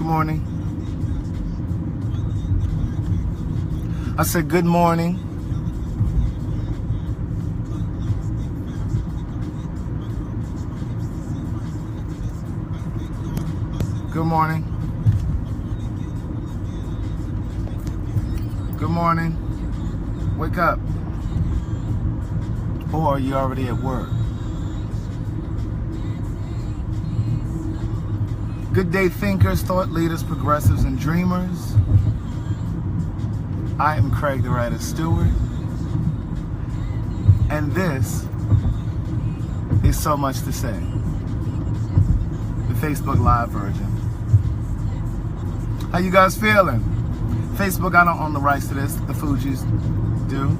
morning. I said good morning. Good morning. Good morning. Wake up. Or are you already at work? Good day, thinkers, thought leaders, progressives, and dreamers. I am Craig the Writer Stewart, and this is So Much to Say, the Facebook Live version. How you guys feeling? Facebook, I don't own the rights to this. The Fugees do.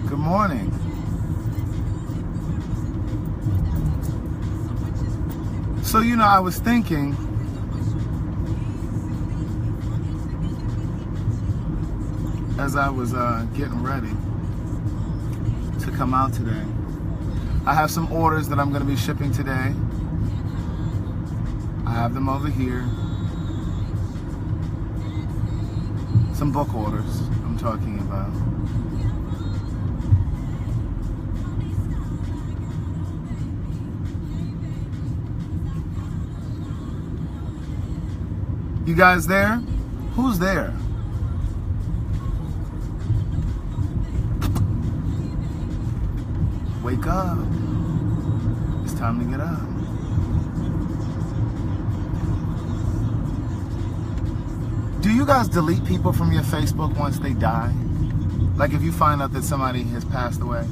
Good morning. So, I was thinking, as I was getting ready to come out today, I have some orders that I'm going to be shipping today. I have them over here. Some book orders I'm talking about. You guys there? Who's there? Wake up. It's time to get up. Do you guys delete people from your Facebook once they die? Like if you find out that somebody has passed away,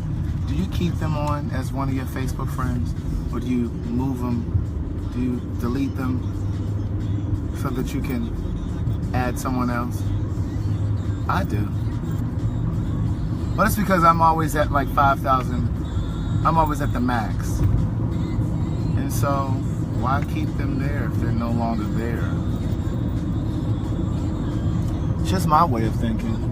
do you keep them on as one of your Facebook friends? Or do you move them? Do you delete them so that you can add someone else? I do. But it's because I'm always at like 5,000. I'm always at the max. And so, why keep them there if they're no longer there? It's just my way of thinking.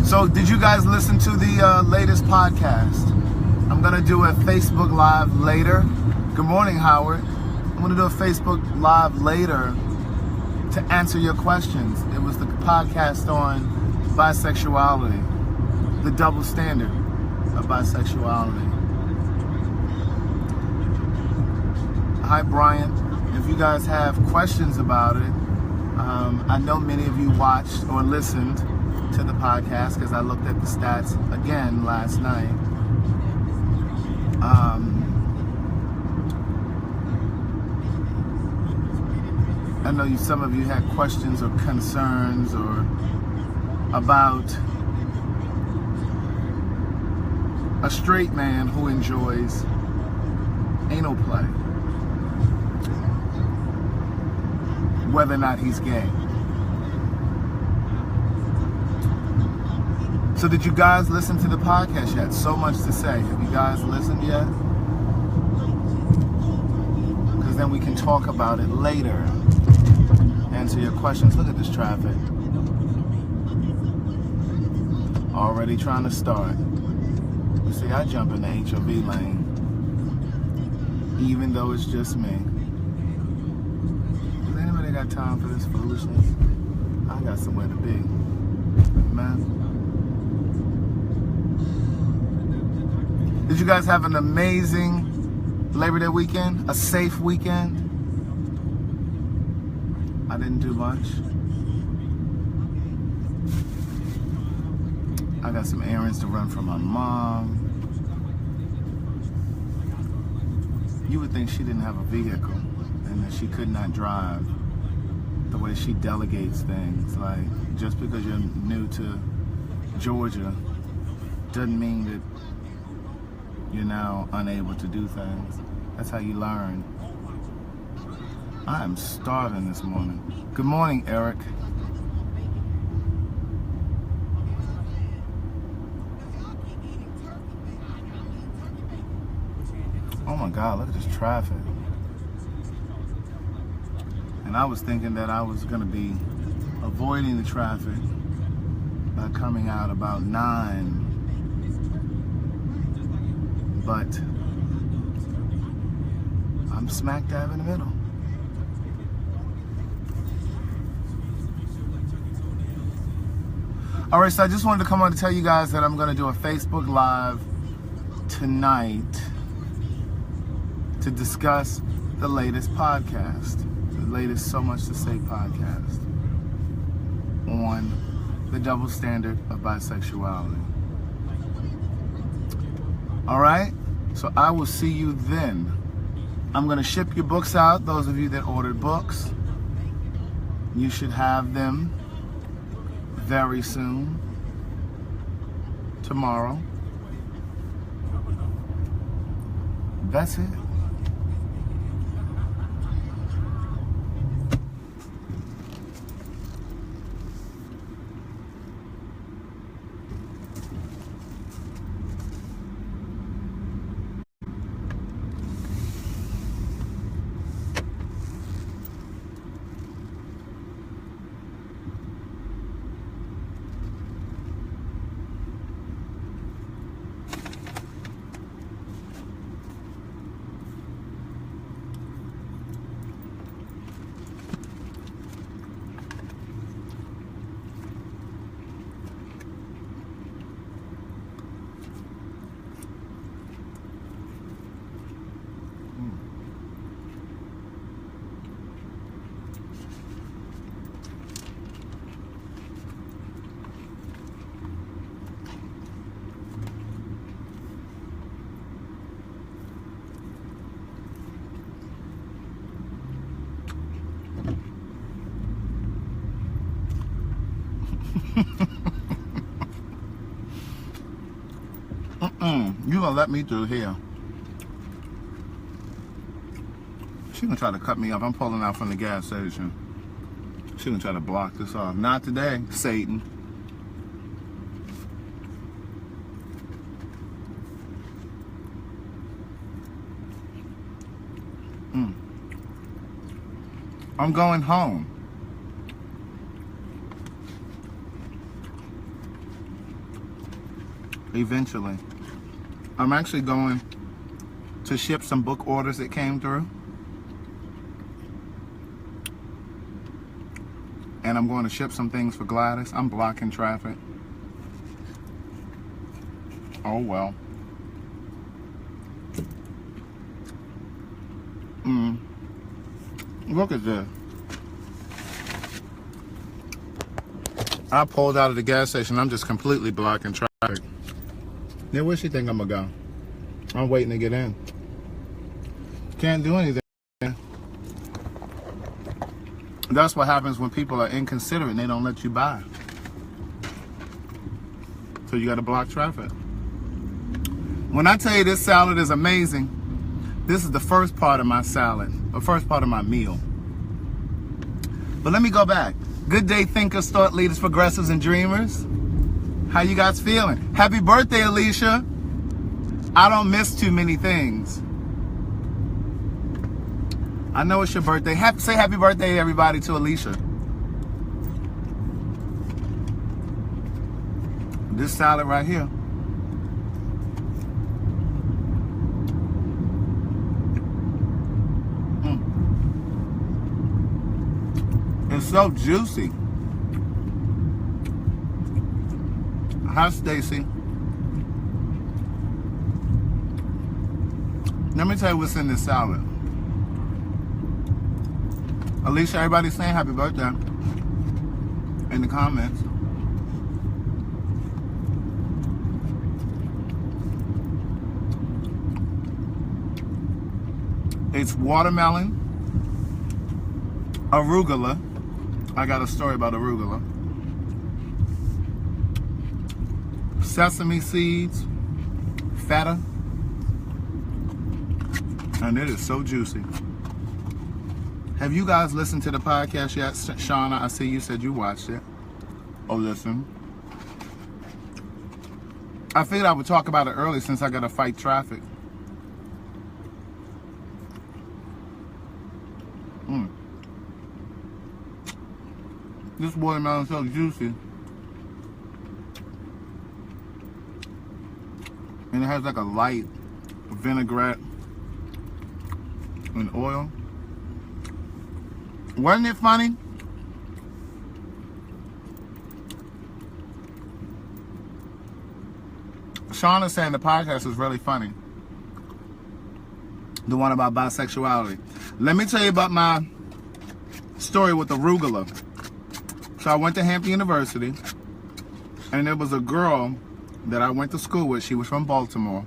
So, did you guys listen to the latest podcast? I'm going to do a Facebook Live later. Good morning, Howard. I'm going to do a Facebook Live later to answer your questions. It was the podcast on bisexuality, the double standard of bisexuality. Hi, Brian. If you guys have questions about it, I know many of you watched or listened to the podcast because I looked at the stats again last night. I know some of you had questions or concerns or about a straight man who enjoys anal play, whether or not he's gay. So did you guys listen to the podcast yet? So Much to Say. Have you guys listened yet? Because then we can talk about it later. Answer your questions. Look at this traffic. Already trying to start. You see, I jump in the HOV lane, even though it's just me. Does anybody got time for this foolishness? I got somewhere to be. Man. Did you guys have an amazing Labor Day weekend? A safe weekend? I didn't do much. I got some errands to run for my mom. You would think she didn't have a vehicle and that she could not drive the way she delegates things. Like, just because you're new to Georgia doesn't mean that you're now unable to do things. That's how you learn. I am starving this morning. Good morning, Eric. Oh my God, look at this traffic. And I was thinking that I was going to be avoiding the traffic by coming out about 9. But I'm smack dab in the middle. All right, so I just wanted to come on to tell you guys that I'm going to do a Facebook Live tonight to discuss the latest podcast, the latest So Much to Say podcast on the double standard of bisexuality. All right, so I will see you then. I'm going to ship your books out. Those of you that ordered books, you should have them very soon, tomorrow. That's it. You gonna let me through here? She gonna try to cut me off. I'm pulling out from the gas station. She gonna try to block this off. Not today, Satan. I'm going home. Eventually. I'm actually going to ship some book orders that came through. And I'm going to ship some things for Gladys. I'm blocking traffic. Oh well. Look at this. I pulled out of the gas station. I'm just completely blocking traffic. Now, where she think I'm gonna go? I'm waiting to get in. Can't do anything. That's what happens when people are inconsiderate and they don't let you by. So you gotta block traffic. When I tell you this salad is amazing, this is the first part of my salad, the first part of my meal. But let me go back. Good day, thinkers, thought leaders, progressives, and dreamers. How you guys feeling? Happy birthday, Alicia. I don't miss too many things. I know it's your birthday. Say happy birthday, everybody, to Alicia. This salad right here. It's so juicy. Hi, Stacy. Let me tell you what's in this salad. Alicia, everybody's saying happy birthday in the comments. It's watermelon, arugula. I got a story about arugula. Sesame seeds, feta, and it is so juicy. Have you guys listened to the podcast yet? Shauna, I see you said you watched it. Oh, listen. I figured I would talk about it early since I got to fight traffic. this watermelon is so juicy. And it has like a light vinaigrette and oil. Wasn't it funny? Shauna's saying the podcast is really funny. The one about bisexuality. Let me tell you about my story with arugula. So I went to Hampton University, and there was a girl that I went to school with. She was from Baltimore.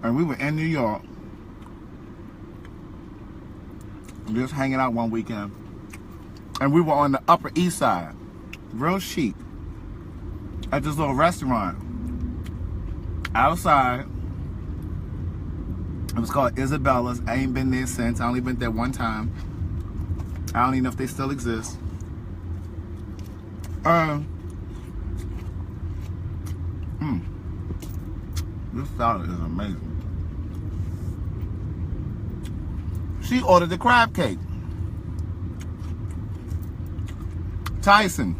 And we were in New York, just hanging out one weekend. And we were on the Upper East Side, real chic, at this little restaurant. Outside, it was called Isabella's. I ain't been there since. I only been there one time. I don't even know if they still exist. This salad is amazing. She ordered the crab cake. Tyson,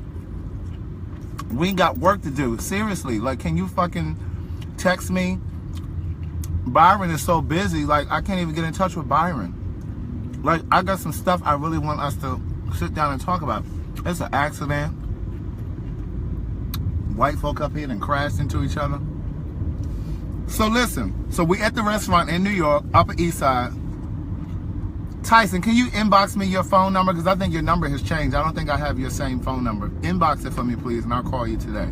we ain't got work to do. Seriously, like, can you fucking text me? Byron is so busy, like, I can't even get in touch with Byron. Like, I got some stuff I really want us to sit down and talk about. It's an accident. White folk up here and crashed into each other. So listen, so we at the restaurant in New York, Upper East Side. Tyson, can you inbox me your phone number? Because I think your number has changed. I don't think I have your same phone number. Inbox it for me, please, and I'll call you today.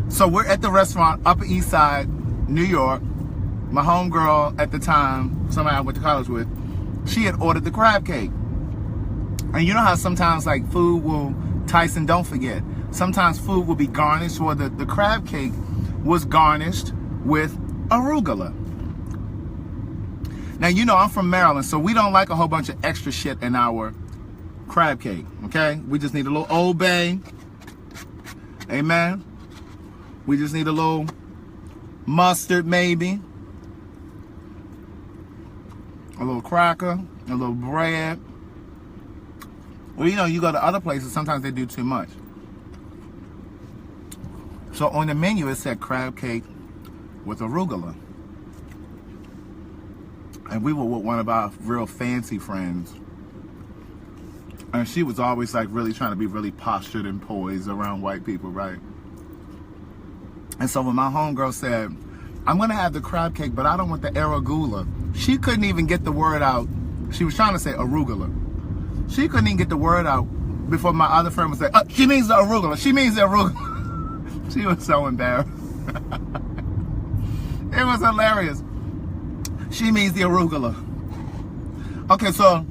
So we're at the restaurant, Upper East Side, New York. My homegirl at the time, somebody I went to college with, she had ordered the crab cake. And you know how sometimes, like, food will, Tyson, don't forget, sometimes food will be garnished, or the crab cake was garnished with arugula. Now, you know, I'm from Maryland, so we don't like a whole bunch of extra shit in our crab cake, okay? We just need a little Old Bay. Amen. We just need a little mustard, maybe. A little cracker, a little bread. Well, you know, you go to other places, sometimes they do too much. So on the menu, it said crab cake with arugula. And we were with one of our real fancy friends. And she was always, like, really trying to be really postured and poised around white people, right? And so when my homegirl said, I'm going to have the crab cake, but I don't want the arugula, she couldn't even get the word out. She was trying to say arugula. She couldn't even get the word out before my other friend would say, she means the arugula. She means the arugula. She was so embarrassed. It was hilarious. She means the arugula. Okay, so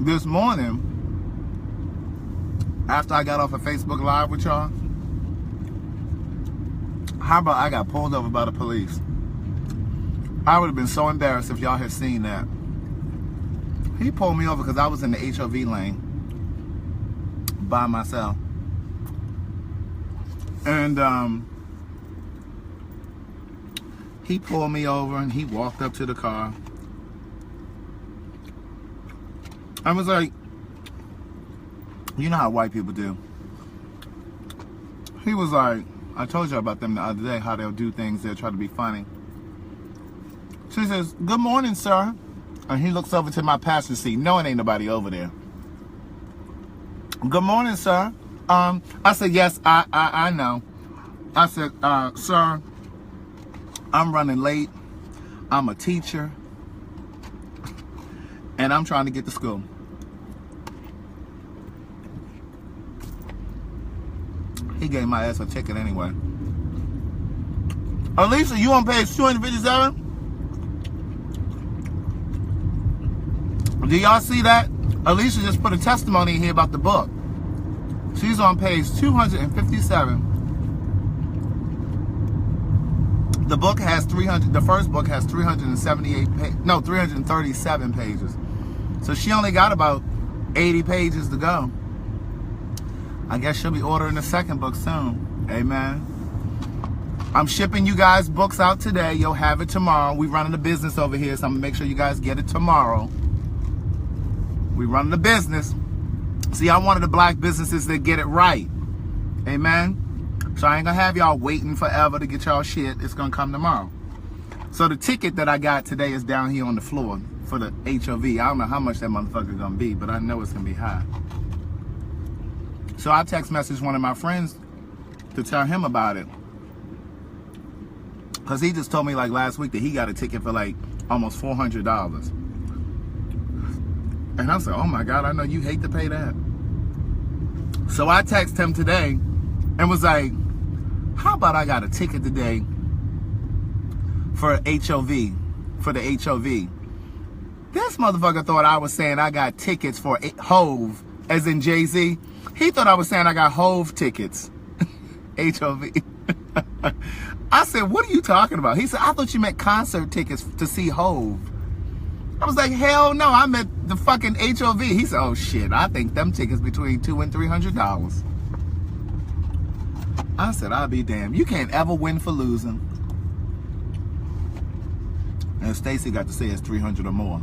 this morning, after I got off of Facebook Live with y'all, how about I got pulled over by the police? I would have been so embarrassed if y'all had seen that. He pulled me over because I was in the HOV lane by myself. And he pulled me over and he walked up to the car. I was like, you know how white people do. He was like, I told you about them the other day, how they'll do things, they'll try to be funny. She says, good morning, sir. And he looks over to my passenger seat, knowing ain't nobody over there. Good morning, sir. I said, yes, I know. I said, sir, I'm running late. I'm a teacher. And I'm trying to get to school. He gave my ass a ticket anyway. Alicia, you on page 257? Do y'all see that? Alicia just put a testimony in here about the book. She's on page 257. The book has 300, the first book has 337 pages. So she only got about 80 pages to go. I guess she'll be ordering the second book soon. Amen. I'm shipping you guys books out today. You'll have it tomorrow. We're running a business over here, so I'm gonna make sure you guys get it tomorrow. We run the business. See, I'm one of the black businesses that get it right. Amen? So I ain't gonna have y'all waiting forever to get y'all shit. It's gonna come tomorrow. So the ticket that I got today is down here on the floor for the HOV. I don't know how much that motherfucker gonna be, but I know it's gonna be high. So I text messaged one of my friends to tell him about it. Because he just told me like last week that he got a ticket for like almost $400. And I said, oh my God, I know you hate to pay that. So I texted him today and was like, how about I got a ticket today for HOV, for the HOV. This motherfucker thought I was saying I got tickets for Hove, as in Jay-Z. He thought I was saying I got Hove tickets. HOV. I said, what are you talking about? He said, I thought you meant concert tickets to see Hove. I was like, hell no, I meant the fucking HOV. He said, oh shit, I think them tickets between $200 and $300. I said, I'll be damned. You can't ever win for losing. And Stacy got to say it's 300 or more.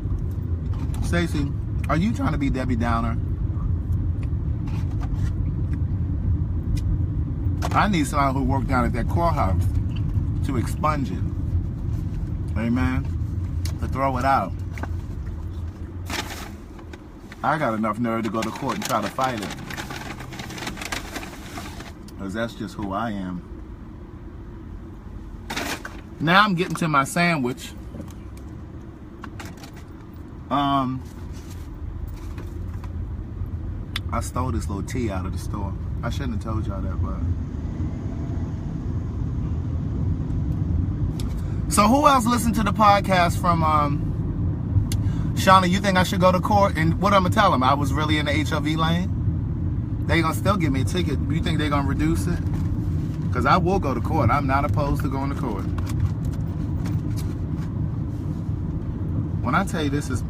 Stacy, are you trying to be Debbie Downer? I need someone who worked down at that courthouse to expunge it. Amen. To throw it out. I got enough nerve to go to court and try to fight it. Because that's just who I am. Now I'm getting to my sandwich. I stole this little tea out of the store. I shouldn't have told y'all that, but. So who else listened to the podcast from, Shauna, you think I should go to court? And what I'm going to tell them? I was really in the HOV lane? They going to still give me a ticket. You think they're going to reduce it? Because I will go to court. I'm not opposed to going to court. When I tell you this is...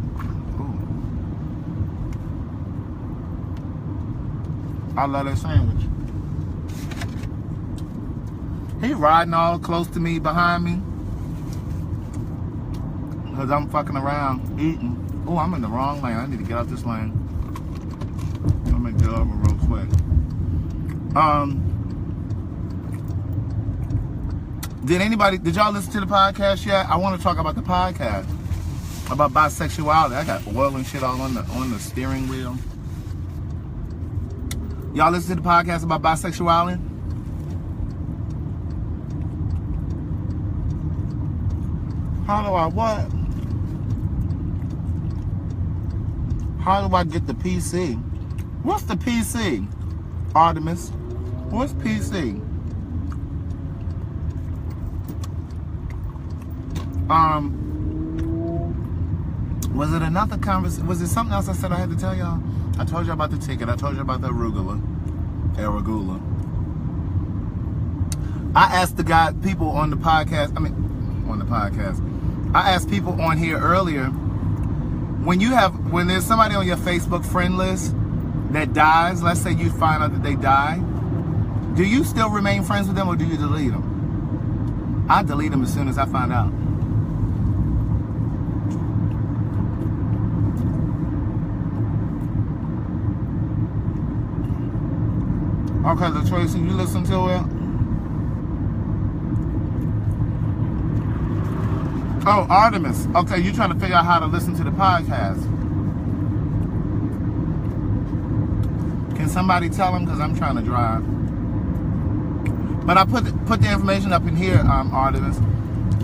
I love that sandwich. He riding all close to me, behind me. Because I'm fucking around, eating. Oh, I'm in the wrong lane. I need to get out this lane. Let me get over real quick. Did y'all listen to the podcast yet? I want to talk about the podcast. About bisexuality. I got oil and shit all on the steering wheel. Y'all listen to the podcast about bisexuality? How do I what? How do I get the PC? What's the PC? Artemis. What's PC? Was it another conversation? Was it something else I said I had to tell y'all? I told you about the ticket. I told you about the arugula. I asked people on the podcast. I asked people on here earlier. When there's somebody on your Facebook friend list that dies, let's say you find out that they die, do you still remain friends with them or do you delete them? I delete them as soon as I find out. Okay, so Tracy, you listen to it? Oh, Artemis. Okay, you're trying to figure out how to listen to the podcast. Can somebody tell him? Because I'm trying to drive. But I put the information up in here, Artemis.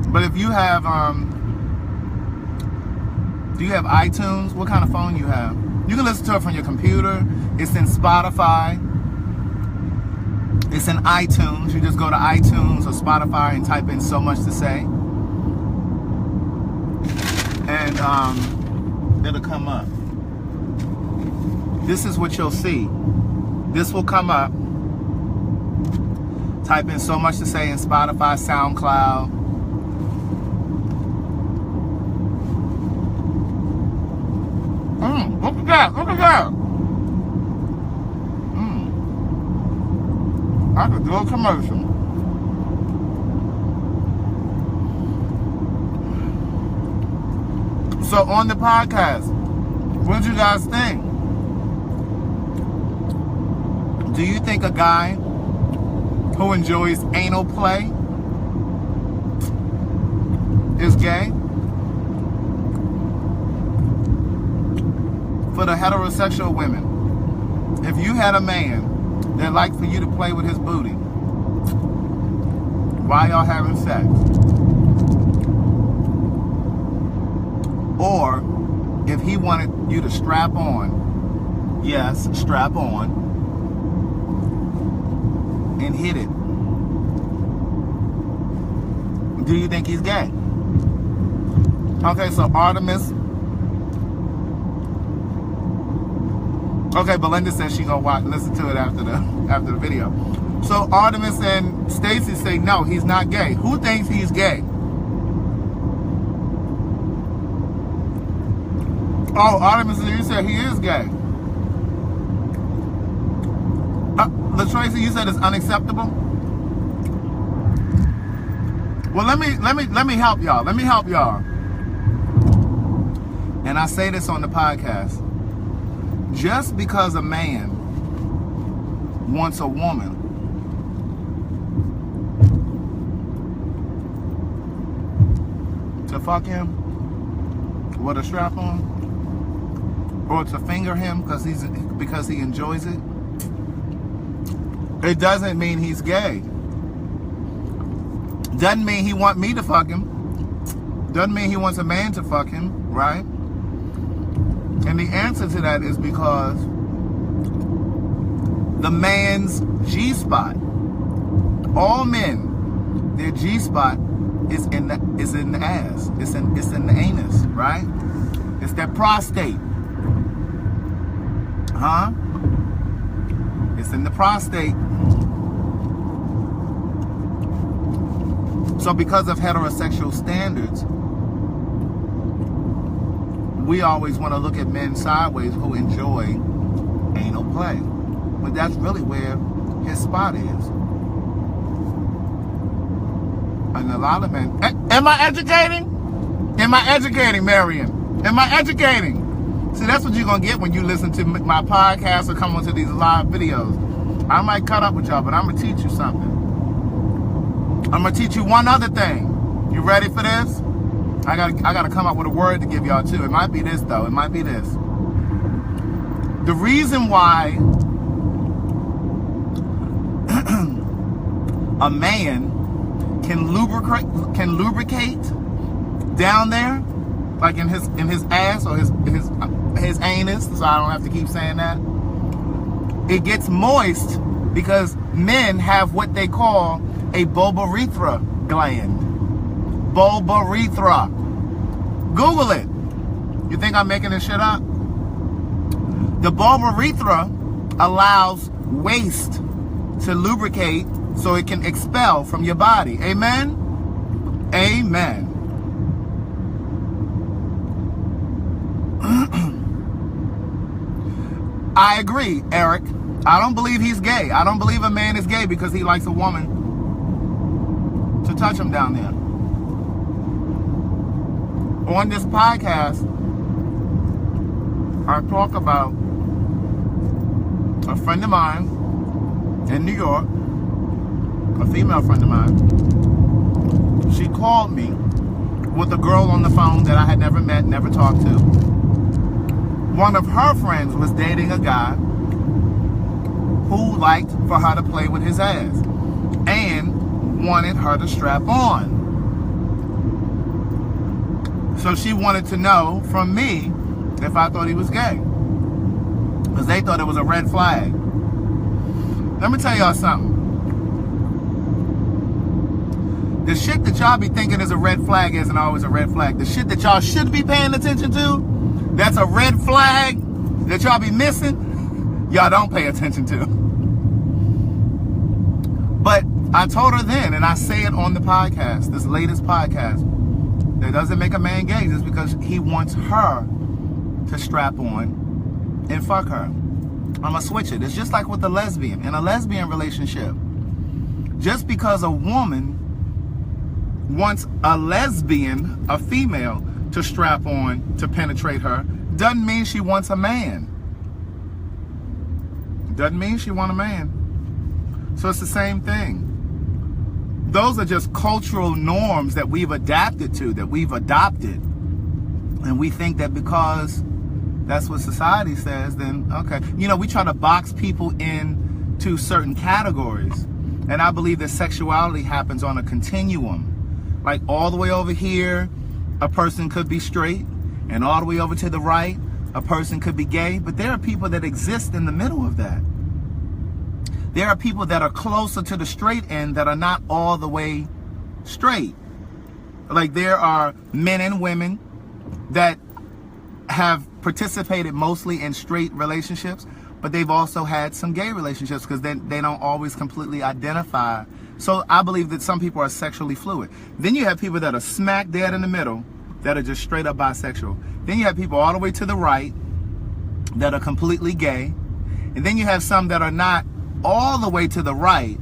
But if you have, do you have iTunes? What kind of phone you have? You can listen to it from your computer. It's in Spotify. It's in iTunes. You just go to iTunes or Spotify and type in So Much to Say. And it'll come up. This is what you'll see. This will come up. Type in So Much to Say in Spotify, SoundCloud. Look at that. Look at that. I could do a commercial. So on the podcast, What do you guys think? Do you think a guy who enjoys anal play is gay? For the heterosexual women, if you had a man that liked for you to play with his booty while y'all having sex, or if he wanted you to strap on, yes, strap on, and hit it, do you think he's gay? Okay, so Artemis. Okay, Belinda says she gonna listen to it after the video. So Artemis and Stacy say no, he's not gay. Who thinks he's gay? Oh, Artemis, you said he is gay. LaTracy, you said it's unacceptable. Well, let me help y'all. Let me help y'all. And I say this on the podcast. Just because a man wants a woman to fuck him with a strap on, or to finger him because he enjoys it, it doesn't mean he's gay. Doesn't mean he wants me to fuck him. Doesn't mean he wants a man to fuck him, right? And the answer to that is because the man's G-spot, all men, their G-spot is in the ass. It's in the anus, right? It's their prostate. Huh? It's in the prostate. So because of heterosexual standards, we always want to look at men sideways who enjoy anal play. But that's really where his spot is. And a lot of men... Am I educating? Am I educating, Marion? Am I educating? See, that's what you're going to get when you listen to my podcast or come onto these live videos. I might cut up with y'all, but I'm going to teach you something. I'm going to teach you one other thing. You ready for this? I gotta come up with a word to give y'all too. It might be this though. It might be this. The reason why a man can lubricate down there, like in his ass or his anus, so I don't have to keep saying that. It gets moist because men have what they call a bulbourethra gland. Bulbourethra. Google it. You think I'm making this shit up? The bulbourethra allows waste to lubricate so it can expel from your body. Amen? Amen. I agree, Eric. I don't believe he's gay. I don't believe a man is gay because he likes a woman to touch him down there. On this podcast, I talk about a friend of mine in New York, a female friend of mine. She called me with a girl on the phone that I had never met, never talked to. One of her friends was dating a guy who liked for her to play with his ass and wanted her to strap on. So she wanted to know from me if I thought he was gay, because they thought it was a red flag. Let me tell y'all something. The shit that y'all be thinking is a red flag isn't always a red flag. The shit that y'all should be paying attention to, that's a red flag that y'all be missing, y'all don't pay attention to. But I told her then, and I say it on the podcast, this latest podcast, that doesn't make a man gay just because he wants her to strap on and fuck her. I'm gonna switch it. It's just like with a lesbian. In a lesbian relationship, just because a woman wants a lesbian, a female, to strap on to penetrate her, doesn't mean she wants a man. Doesn't mean she wants a man. So it's the same thing. Those are just cultural norms that we've adapted to, that we've adopted. And we think that because that's what society says, then okay. You know, we try to box people into certain categories. And I believe that sexuality happens on a continuum. Like all the way over here, a person could be straight. And all the way over to the right, a person could be gay. But there are people that exist in the middle of that. There are people that are closer to the straight end that are not all the way straight. Like there are men and women that have participated mostly in straight relationships, but they've also had some gay relationships because they don't always completely identify. So I believe that some people are sexually fluid. Then you have people that are smack dead in the middle that are just straight up bisexual. Then you have people all the way to the right that are completely gay. And then you have some that are not all the way to the right.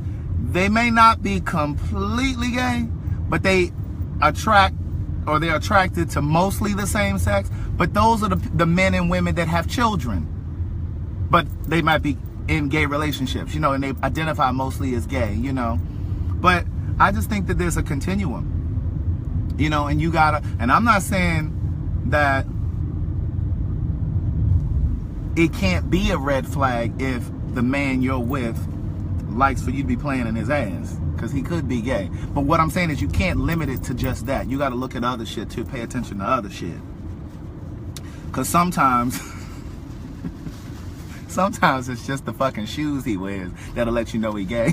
They may not be completely gay, but they attract, or they're attracted to mostly the same sex. But those are the men and women that have children, but they might be in gay relationships, you know, and they identify mostly as gay, you know. But I just think that there's a continuum, you know, and you gotta, and I'm not saying that it can't be a red flag if the man you're with likes for you to be playing in his ass, because he could be gay. But what I'm saying is you can't limit it to just that. You got to look at other shit too, pay attention to other shit, because sometimes it's just the fucking shoes he wears that'll let you know he gay.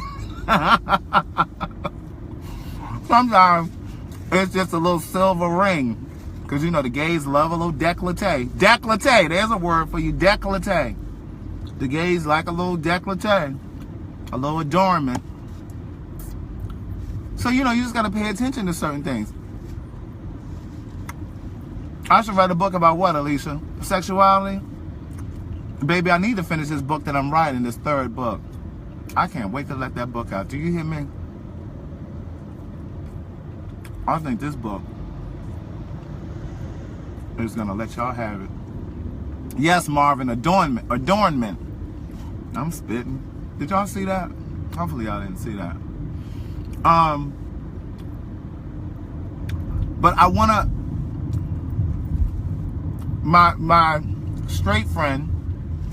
Sometimes it's just a little silver ring, because you know the gays love a little décolleté. Décolleté, there's a word for you, décolleté. The gays like a little décolleté, a little adornment. So, you know, you just got to pay attention to certain things. I should write a book about what, Alicia? Sexuality? Baby, I need to finish this book that I'm writing, this third book. I can't wait to let that book out. Do you hear me? I think this book is going to let y'all have it. Yes, Marvin, adornment. I'm spitting. Did y'all see that? Hopefully y'all didn't see that. But I wanna, my straight friend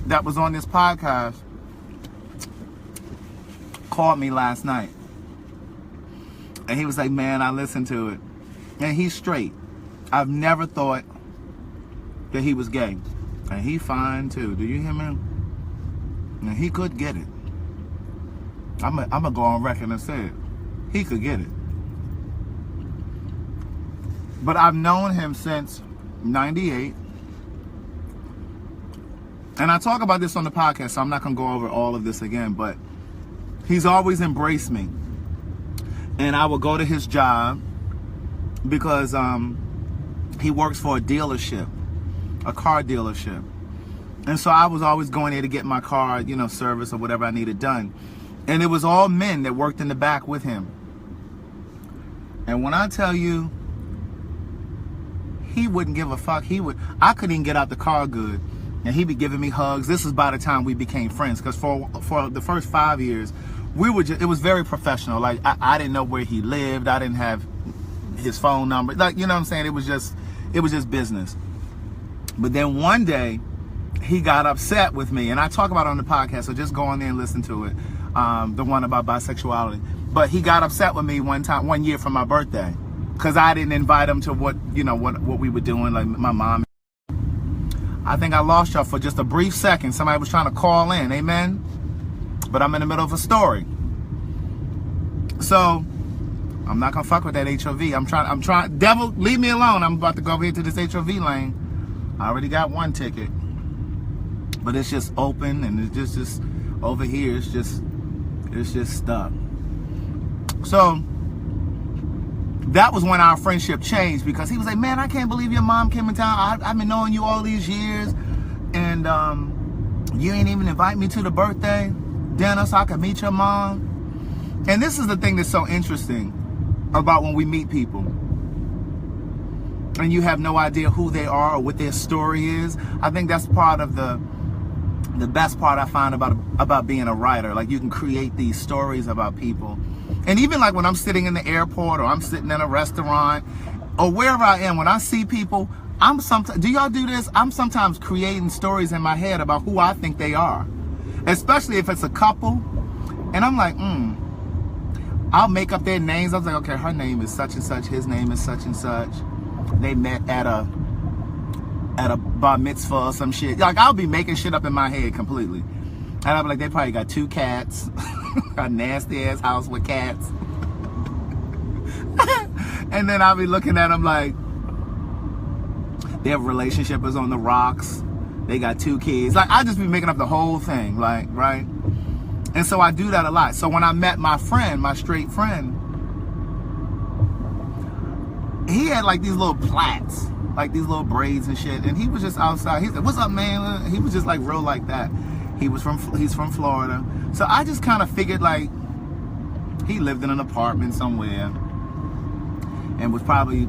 that was on this podcast called me last night, and he was like, man, I listened to it, and he's straight. I've never thought that he was gay, and he fine too. Do you hear me? And he could get it. I'm gonna go on record and say it. He could get it. But I've known him since 98. And I talk about this on the podcast, so I'm not gonna go over all of this again, but he's always embraced me. And I will go to his job because he works for a dealership, a car dealership. And so I was always going there to get my car, you know, service or whatever I needed done. And it was all men that worked in the back with him. And when I tell you, he wouldn't give a fuck. I couldn't even get out the car good. And he'd be giving me hugs. This is by the time we became friends. Because for the first 5 years, it was very professional. Like, I didn't know where he lived. I didn't have his phone number. Like, you know what I'm saying? It was just business. But then one day, he got upset with me, and I talk about it on the podcast, so just go on there and listen to it, the one about bisexuality. But he got upset with me one year for my birthday, because I didn't invite him to what we were doing, like my mom. I think I lost y'all for just a brief second. Somebody was trying to call in, amen? But I'm in the middle of a story. So, I'm not gonna fuck with that HOV. I'm trying, devil, leave me alone. I'm about to go over here to this HOV lane. I already got one ticket. But it's just open, and it's just over here. It's just stuck. So that was when our friendship changed, because he was like, "Man, I can't believe your mom came in town. I've been knowing you all these years, and you ain't even invite me to the birthday dinner so I could meet your mom." And this is the thing that's so interesting about when we meet people. and you have no idea who they are or what their story is. I think that's part of the best part I find about being a writer. Like, you can create these stories about people. And even like when I'm sitting in the airport or I'm sitting in a restaurant or wherever I am, when I see people, do y'all do this? I'm sometimes creating stories in my head about who I think they are, especially if it's a couple. And I'm like, I'll make up their names. I was like, okay, her name is such and such, his name is such and such. They met at a bar mitzvah or some shit. Like, I'll be making shit up in my head completely. And I'll be like, they probably got 2 cats. A nasty ass house with cats. And then I'll be looking at them like, their relationship is on the rocks. They got 2 kids. Like, I just be making up the whole thing, like, right? And so I do that a lot. So when I met my friend, my straight friend, he had like these little plaits, like these little braids and shit. And he was just outside. He said, "What's up, man?" He was just like real like that. He's from Florida. So I just kind of figured like he lived in an apartment somewhere and was probably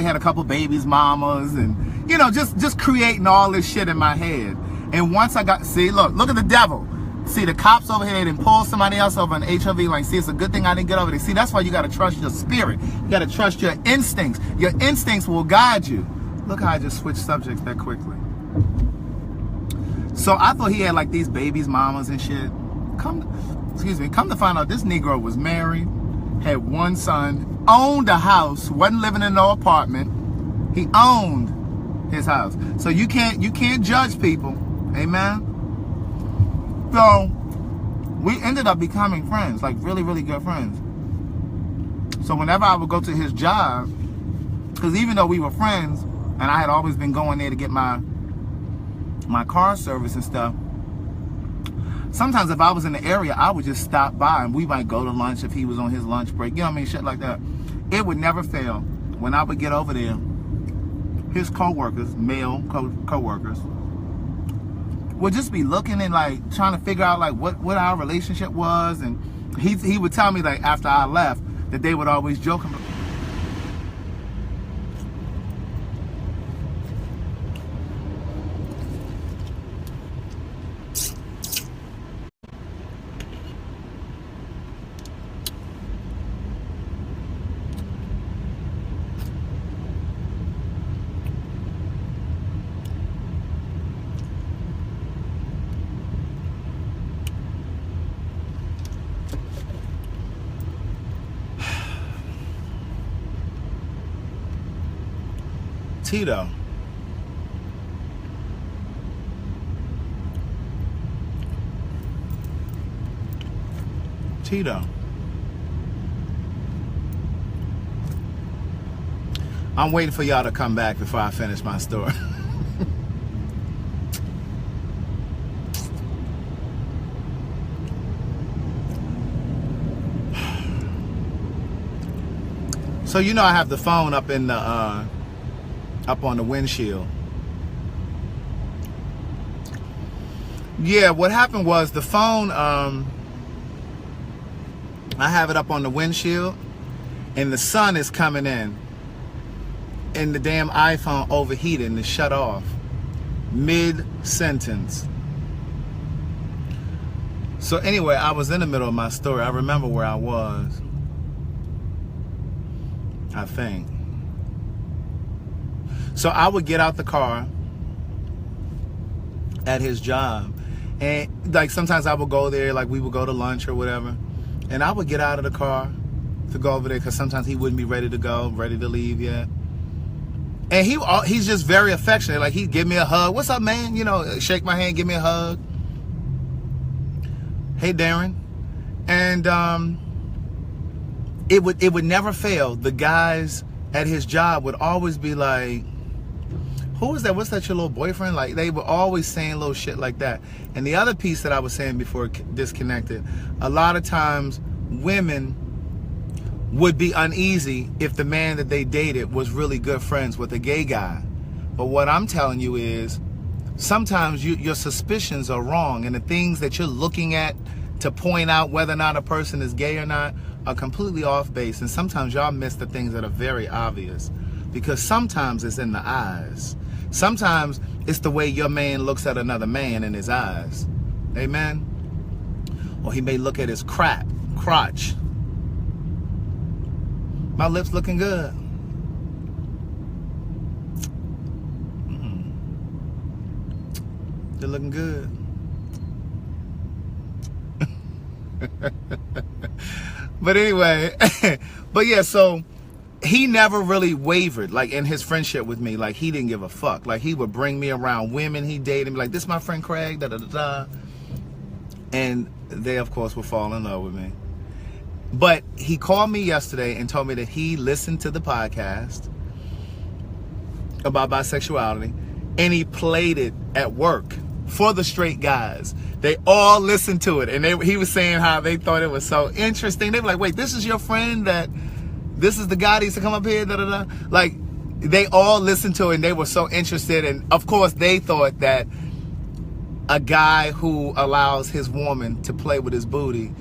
had a couple babies, mamas, and you know, just creating all this shit in my head. And once I got, look at the devil. See, the cops over here didn't pull somebody else over an HOV. Like, see, it's a good thing I didn't get over there. See, that's why you got to trust your spirit. You got to trust your instincts. Your instincts will guide you. Look how I just switched subjects that quickly. So I thought he had like these babies, mamas and shit. Come to find out, this Negro was married, had 1 son, owned a house, wasn't living in no apartment. He owned his house. So you can't judge people. Amen. So we ended up becoming friends, like really, really good friends. So whenever I would go to his job, because even though we were friends, and I had always been going there to get my car service and stuff, sometimes if I was in the area, I would just stop by and we might go to lunch if he was on his lunch break. You know what I mean? Shit like that. It would never fail. When I would get over there, his co-workers, male co-workers, would just be looking and like trying to figure out like what our relationship was. And he would tell me like after I left that they would always joke about. Tito. I'm waiting for y'all to come back before I finish my story. So you know I have the phone up in the up on the windshield. Yeah, what happened was the phone, I have it up on the windshield and the sun is coming in and the damn iPhone overheated and it shut off mid-sentence. So anyway, I was in the middle of my story. I remember where I was, I think. So I would get out the car at his job, and like sometimes I would go there, like we would go to lunch or whatever, and I would get out of the car to go over there because sometimes he wouldn't be ready to go, ready to leave yet. And he's just very affectionate. Like he'd give me a hug. "What's up, man?" You know, shake my hand, give me a hug. "Hey, Darren." And it would never fail. The guys at his job would always be like, "Who is that? What's that, your little boyfriend?" Like they were always saying little shit like that. And the other piece that I was saying before disconnected, a lot of times women would be uneasy if the man that they dated was really good friends with a gay guy. But what I'm telling you is sometimes your suspicions are wrong, and the things that you're looking at to point out whether or not a person is gay or not are completely off base. And sometimes y'all miss the things that are very obvious, because sometimes it's in the eyes. Sometimes it's the way your man looks at another man in his eyes. Amen. Or he may look at his crotch. My lips looking good. They're looking good. But anyway, but yeah, so he never really wavered, like, in his friendship with me. Like, he didn't give a fuck. Like, he would bring me around women he dated, like, this is my friend Craig, da da da da. And they, of course, would fall in love with me. But he called me yesterday and told me that he listened to the podcast about bisexuality, and he played it at work for the straight guys. They all listened to it, and he was saying how they thought it was so interesting. They were like, wait, this is your friend this is the guy that used to come up here, da da da. Like, they all listened to it, and they were so interested. And of course, they thought that a guy who allows his woman to play with his booty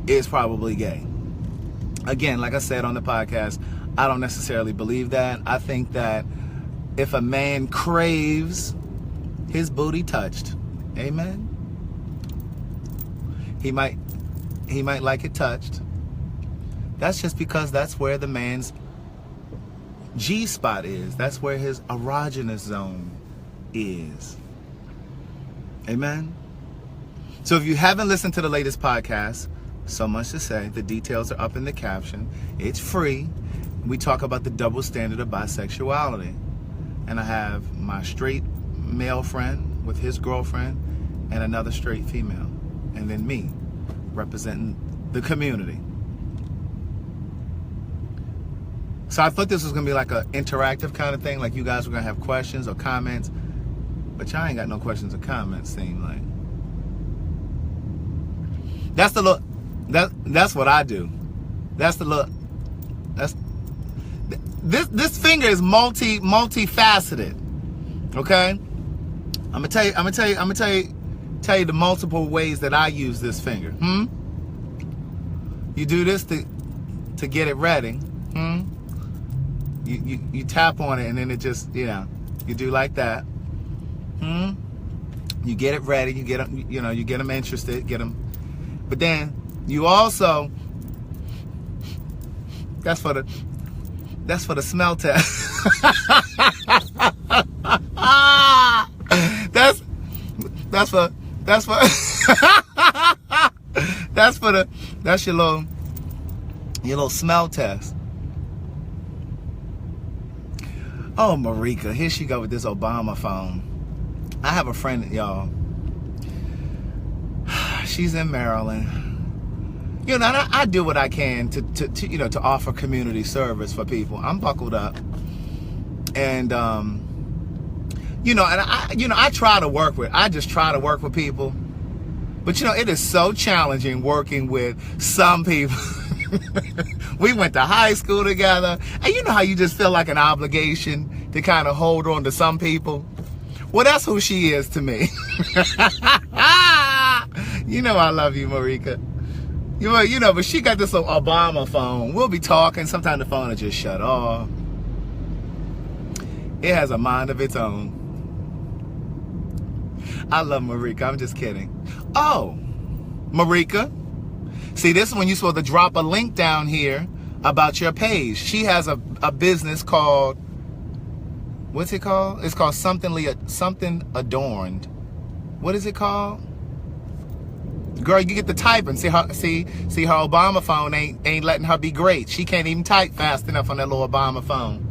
is probably gay. Again, like I said on the podcast, I don't necessarily believe that. I think that if a man craves his booty touched, amen, he might like it touched. That's just because that's where the man's G-spot is. That's where his erogenous zone is. Amen. So if you haven't listened to the latest podcast, so much to say, the details are up in the caption. It's free. We talk about the double standard of bisexuality. And I have my straight male friend with his girlfriend and another straight female. And then me, representing the community. So I thought this was going to be like an interactive kind of thing, like you guys were going to have questions or comments. But y'all ain't got no questions or comments, seem like. That's the look. That's what I do. That's the look. That's this finger is multifaceted. Okay? I'm gonna tell you the multiple ways that I use this finger. You do this to get it ready. You tap on it, and then it just, you do like that. You get it ready, you get them, you get them interested, get them. But then you also, that's for the smell test. That's your little smell test. Oh, Marika, here she go with this Obama phone. I have a friend, y'all. She's in Maryland. I do what I can to offer community service for people. I'm buckled up, and I try to work with. I just try to work with people, but it is so challenging working with some people. We went to high school together, and you know how you just feel like an obligation to kind of hold on to some people. Well, that's who she is to me. I love you, Marika. But she got this little Obama phone. We'll be talking. Sometimes the phone will just shut off. It has a mind of its own. I love Marika. I'm just kidding. Oh, Marika. See, this is when you're supposed to drop a link down here about your page. She has a business called, what's it called? It's called something adorned. What is it called? Girl, you get the typing. See her Obama phone ain't letting her be great. She can't even type fast enough on that little Obama phone.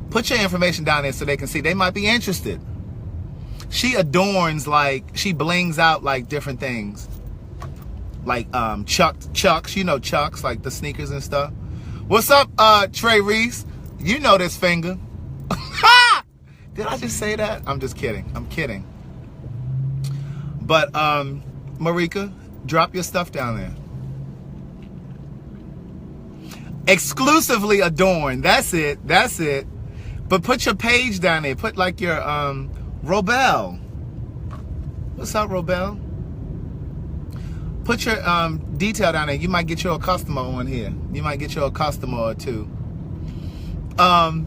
Put your information down there so they can see. They might be interested. She adorns, like, she blings out like different things. Like chucks, chucks, like the sneakers and stuff. What's up, Trey Reese? You know this finger. Did I just say that? I'm just kidding. I'm kidding. But Marika, drop your stuff down there. Exclusively adorned. That's it. But put your page down there. Put like your Robel. What's up, Robel? Put your detail down there. You might get you a customer on here. You might get you a customer or two. But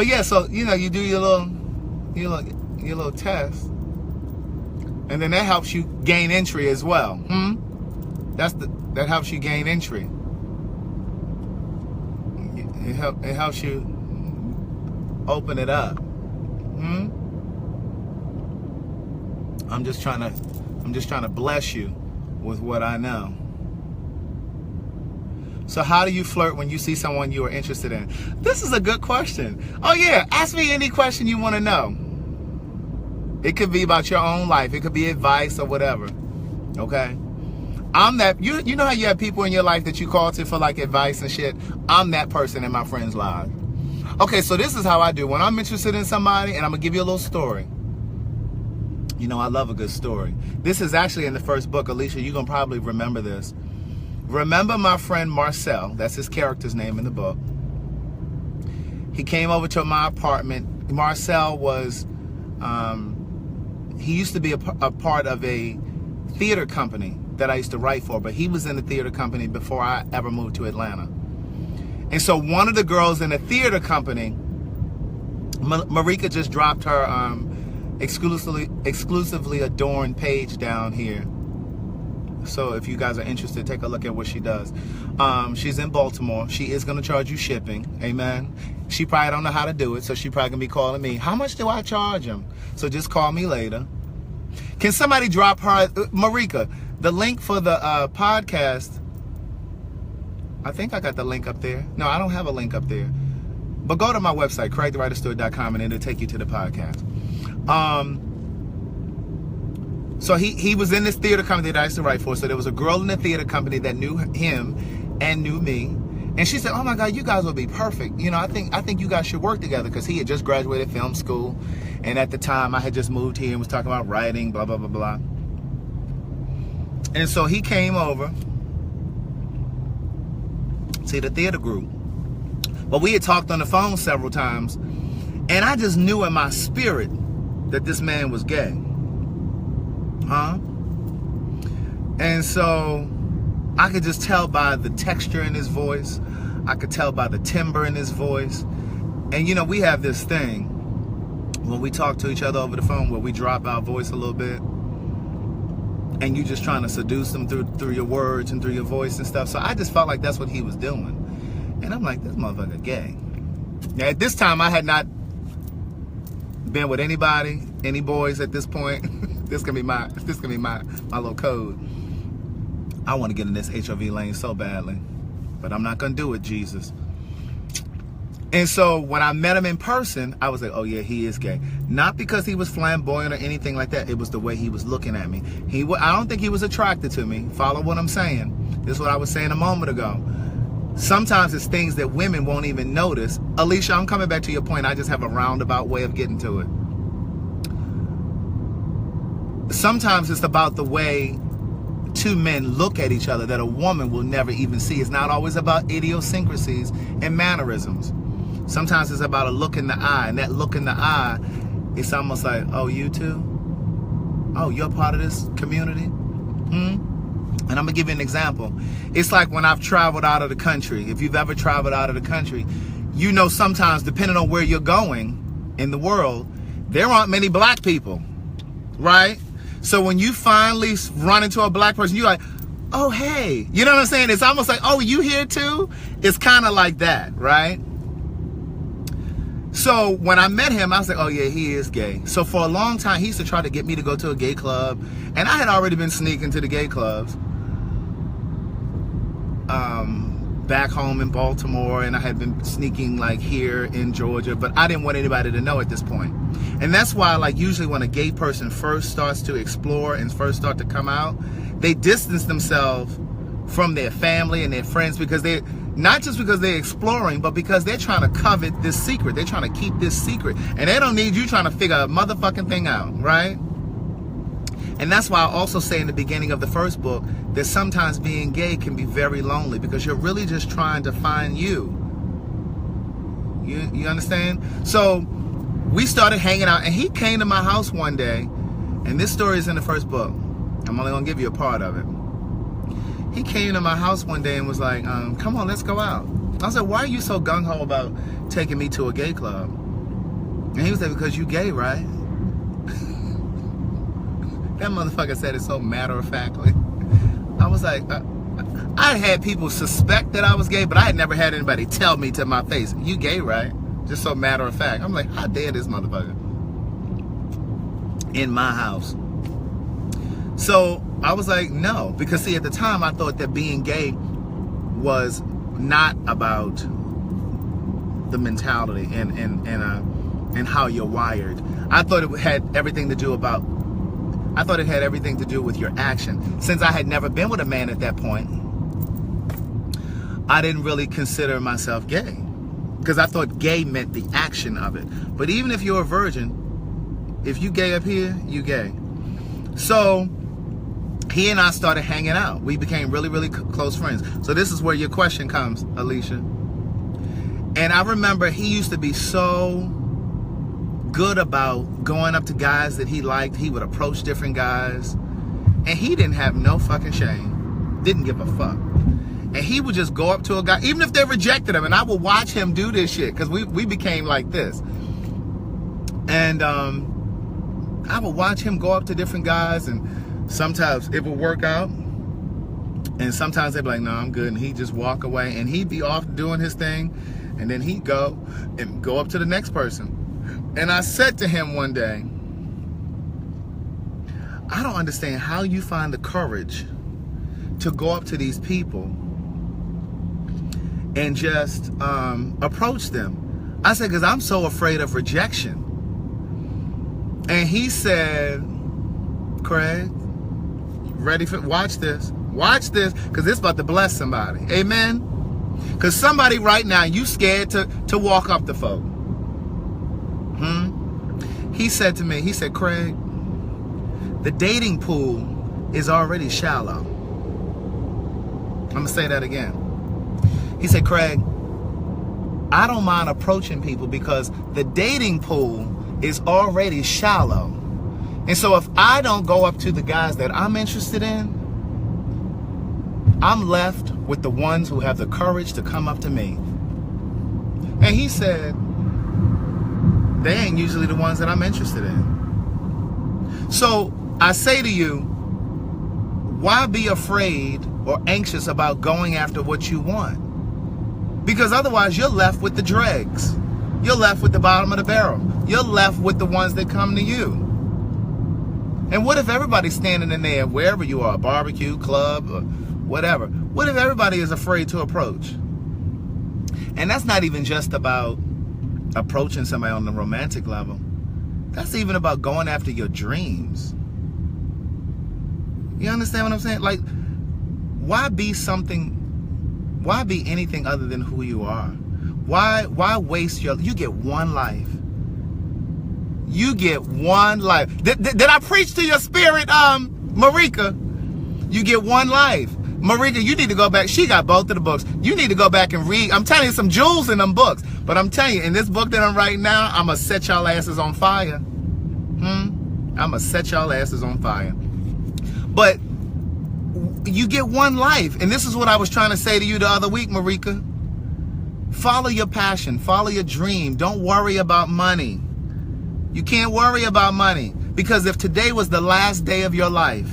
yeah, so you know, you do your little test, and then that helps you gain entry as well. That helps you gain entry. It helps you open it up. I'm just trying to bless you with what I know. So how do you flirt when you see someone you are interested in? This is a good question. Oh yeah, ask me any question you want to know. It could be about your own life. It could be advice or whatever. Okay? I'm that, you know how you have people in your life that you call to for like advice and shit? I'm that person in my friends' lives. Okay, so this is how I do. When I'm interested in somebody, and I'm going to give you a little story. You know, I love a good story. This is actually in the first book. Alicia, you're going to probably remember this. Remember my friend Marcel, that's his character's name in the book. He came over to my apartment. Marcel was, he used to be a part of a theater company that I used to write for, but he was in the theater company before I ever moved to Atlanta. And so one of the girls in the theater company, Marika just dropped her exclusively adorned page down here. So if you guys are interested, take a look at what she does. She's in Baltimore. She is going to charge you shipping. Amen. She probably don't know how to do it, so she probably going to be calling me. How much do I charge him? So just call me later. Can somebody drop her, Marika, the link for the podcast? I think I got the link up there. No, I don't have a link up there. But go to my website, craigthewriterstory.com, and it'll take you to the podcast. So he was in this theater company that I used to write for. So there was a girl in the theater company that knew him and knew me. And she said, oh my God, you guys will be perfect. You know, I think you guys should work together, because he had just graduated film school. And at the time I had just moved here and was talking about writing, blah, blah, blah, blah. And so he came over to the theater group. But we had talked on the phone several times. And I just knew in my spirit that this man was gay. And so I could just tell by the texture in his voice. I could tell by the timbre in his voice. And you know, we have this thing when we talk to each other over the phone where we drop our voice a little bit, and you just trying to seduce them through your words and through your voice and stuff. So I just felt like that's what he was doing. And I'm like, this motherfucker gay. Now at this time I had not been with any boys at this point. This can be my little code. I want to get in this HOV lane so badly, but I'm not gonna do it, Jesus. And so when I met him in person, I was like, oh yeah, he is gay. Not because he was flamboyant or anything like that. It was the way he was looking at me. I don't think he was attracted to me. Follow what I'm saying. This is what I was saying a moment ago. Sometimes it's things that women won't even notice. Alicia, I'm coming back to your point. I just have a roundabout way of getting to it. Sometimes it's about the way two men look at each other that a woman will never even see. It's not always about idiosyncrasies and mannerisms. Sometimes it's about a look in the eye, and that look in the eye, it's almost like, oh, you too? Oh, you're part of this community? And I'm gonna give you an example. It's like when I've traveled out of the country. If you've ever traveled out of the country, you know sometimes, depending on where you're going in the world, there aren't many black people, right? So when you finally run into a black person, you're like, oh, hey. You know what I'm saying? It's almost like, oh, you here too? It's kind of like that, right? So when I met him, I was like, oh yeah, he is gay. So for a long time, he used to try to get me to go to a gay club. And I had already been sneaking to the gay clubs back home in Baltimore, and I had been sneaking like here in Georgia, but I didn't want anybody to know at this point. And that's why, like, usually when a gay person first starts to explore and first start to come out, they distance themselves from their family and their friends, because they're not just because they're exploring, but because they're trying to covet this secret. They're trying to keep this secret, and they don't need you trying to figure a motherfucking thing out, right? And that's why I also say in the beginning of the first book that sometimes being gay can be very lonely, because you're really just trying to find you. You understand? So we started hanging out, and he came to my house one day, and this story is in the first book. I'm only gonna give you a part of it. He came to my house one day and was like, come on, let's go out. I said, why are you so gung-ho about taking me to a gay club? And he was like, because you gay, right? That motherfucker said it so matter-of-factly. I was like, I had people suspect that I was gay, but I had never had anybody tell me to my face, you gay, right? Just so matter-of-fact. I'm like, how dare this motherfucker? In my house. So I was like, no, because see, at the time I thought that being gay was not about the mentality and how you're wired. I thought it had everything to do with your action. Since I had never been with a man at that point, I didn't really consider myself gay because I thought gay meant the action of it. But even if you're a virgin, if you gay up here, you gay. So he and I started hanging out. We became really, really close friends. So this is where your question comes, Alicia. And I remember he used to be so good about going up to guys that he liked. He would approach different guys. And he didn't have no fucking shame. Didn't give a fuck. And he would just go up to a guy, even if they rejected him. And I would watch him do this shit because we became like this. And I would watch him go up to different guys, and sometimes it would work out, and sometimes they'd be like, no, I'm good, and he'd just walk away, and he'd be off doing his thing, and then he'd go up to the next person. And I said to him one day, I don't understand how you find the courage to go up to these people and just approach them. I said, because I'm so afraid of rejection. And he said, Craig, ready for, watch this, because this about to bless somebody. Amen. Because somebody right now, you scared to walk up to folk. He said to me, he said, Craig, the dating pool is already shallow. I'm gonna say that again. He said, Craig, I don't mind approaching people because the dating pool is already shallow. And so if I don't go up to the guys that I'm interested in, I'm left with the ones who have the courage to come up to me. And he said, they ain't usually the ones that I'm interested in. So I say to you, why be afraid or anxious about going after what you want? Because otherwise you're left with the dregs. You're left with the bottom of the barrel. You're left with the ones that come to you. And what if everybody's standing in there, wherever you are, barbecue, club, or whatever? What if everybody is afraid to approach? And that's not even just about approaching somebody on the romantic level. That's even about going after your dreams. You understand what I'm saying? Like, why be anything other than who you are? Why waste you get one life. You get one life. Did I preach to your spirit, Marika? You get one life. Marika, you need to go back. She got both of the books. You need to go back and read. I'm telling you, some jewels in them books. But I'm telling you, in this book that I'm writing now, I'm going to set y'all asses on fire. I'm going to set y'all asses on fire. But you get one life. And this is what I was trying to say to you the other week, Marika. Follow your passion. Follow your dream. Don't worry about money. You can't worry about money. Because if today was the last day of your life,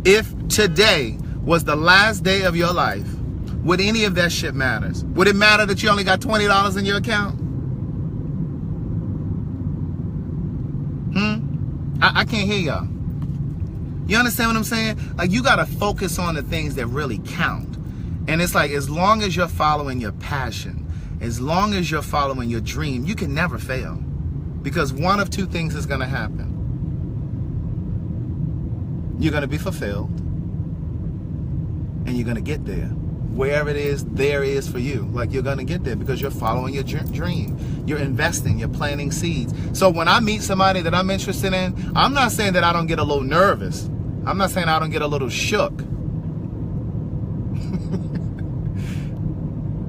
if today was the last day of your life, would any of that shit matters? Would it matter that you only got $20 in your account? I can't hear y'all. You understand what I'm saying? Like, you got to focus on the things that really count. And it's like, as long as you're following your passion, as long as you're following your dream, you can never fail. Because one of two things is going to happen. You're going to be fulfilled, and you're going to get there. Wherever it is, there is for you. Like, you're going to get there because you're following your dream. You're investing. You're planting seeds. So when I meet somebody that I'm interested in, I'm not saying that I don't get a little nervous. I'm not saying I don't get a little shook.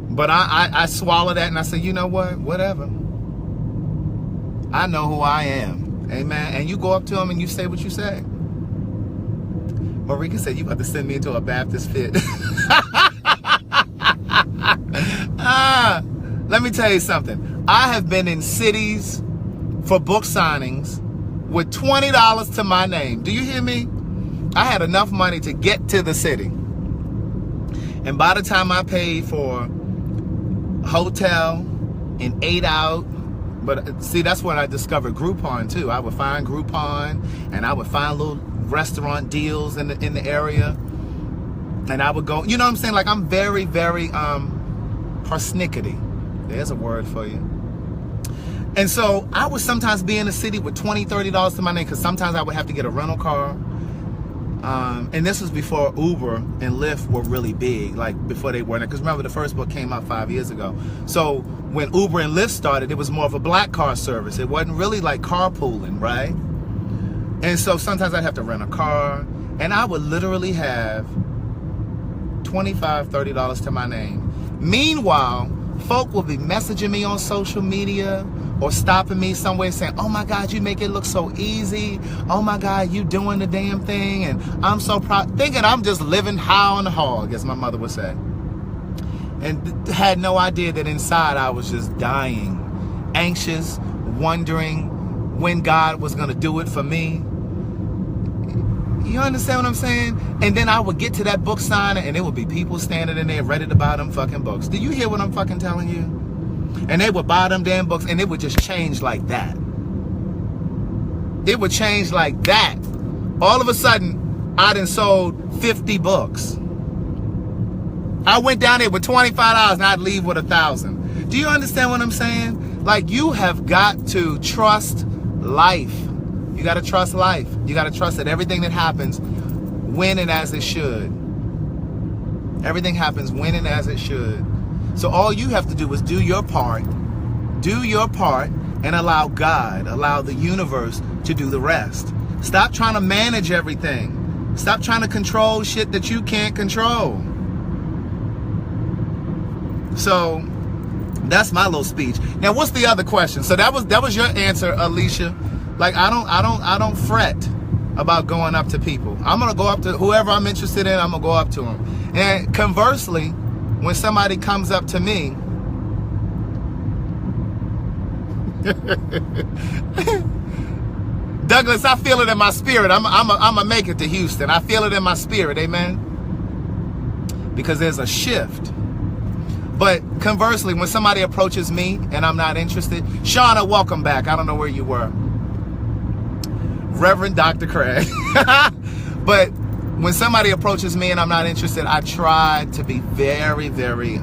But I swallow that and I say, you know what? Whatever. I know who I am. Amen. And you go up to them and you say what you say. Marika said, you about to send me into a Baptist fit. Let me tell you something. I have been in cities for book signings with $20 to my name. Do you hear me? I had enough money to get to the city. And by the time I paid for hotel and ate out, but see, that's when I discovered Groupon too. I would find Groupon and I would find little restaurant deals in the area. And I would go, you know what I'm saying? Like, I'm very, very persnickety. There's a word for you. And so I would sometimes be in the city with $20, $30 to my name, because sometimes I would have to get a rental car. And this was before Uber and Lyft were really big, like before they were. Because remember, the first book came out 5 years ago. So when Uber and Lyft started, it was more of a black car service. It wasn't really like carpooling, right? And so sometimes I'd have to rent a car, and I would literally have $25, $30 to my name. Meanwhile, folk will be messaging me on social media or stopping me somewhere saying, oh my God, you make it look so easy. Oh my God, you doing the damn thing. And I'm so proud, thinking I'm just living high on the hog, as my mother would say. And had no idea that inside I was just dying, anxious, wondering when God was going to do it for me. You understand what I'm saying? And then I would get to that book signing and there would be people standing in there ready to buy them fucking books. Do you hear what I'm fucking telling you? And they would buy them damn books and it would just change like that. It would change like that. All of a sudden, I done sold 50 books. I went down there with $25 and I'd leave with $1,000. Do you understand what I'm saying? Like, you have got to trust life. You got to trust life. You got to trust that everything that happens when and as it should. Everything happens when and as it should. So all you have to do is do your part. Do your part and allow God, allow the universe to do the rest. Stop trying to manage everything. Stop trying to control shit that you can't control. So that's my little speech. Now, what's the other question? So that was your answer, Alicia. Like, I don't fret about going up to people. I'm gonna go up to whoever I'm interested in. I'm gonna go up to them. And conversely, when somebody comes up to me, Douglas, I feel it in my spirit. I'm gonna make it to Houston. I feel it in my spirit, amen. Because there's a shift. But conversely, when somebody approaches me and I'm not interested, Shauna, welcome back. I don't know where you were. Reverend Dr. Craig. But when somebody approaches me and I'm not interested, I try to be very, very,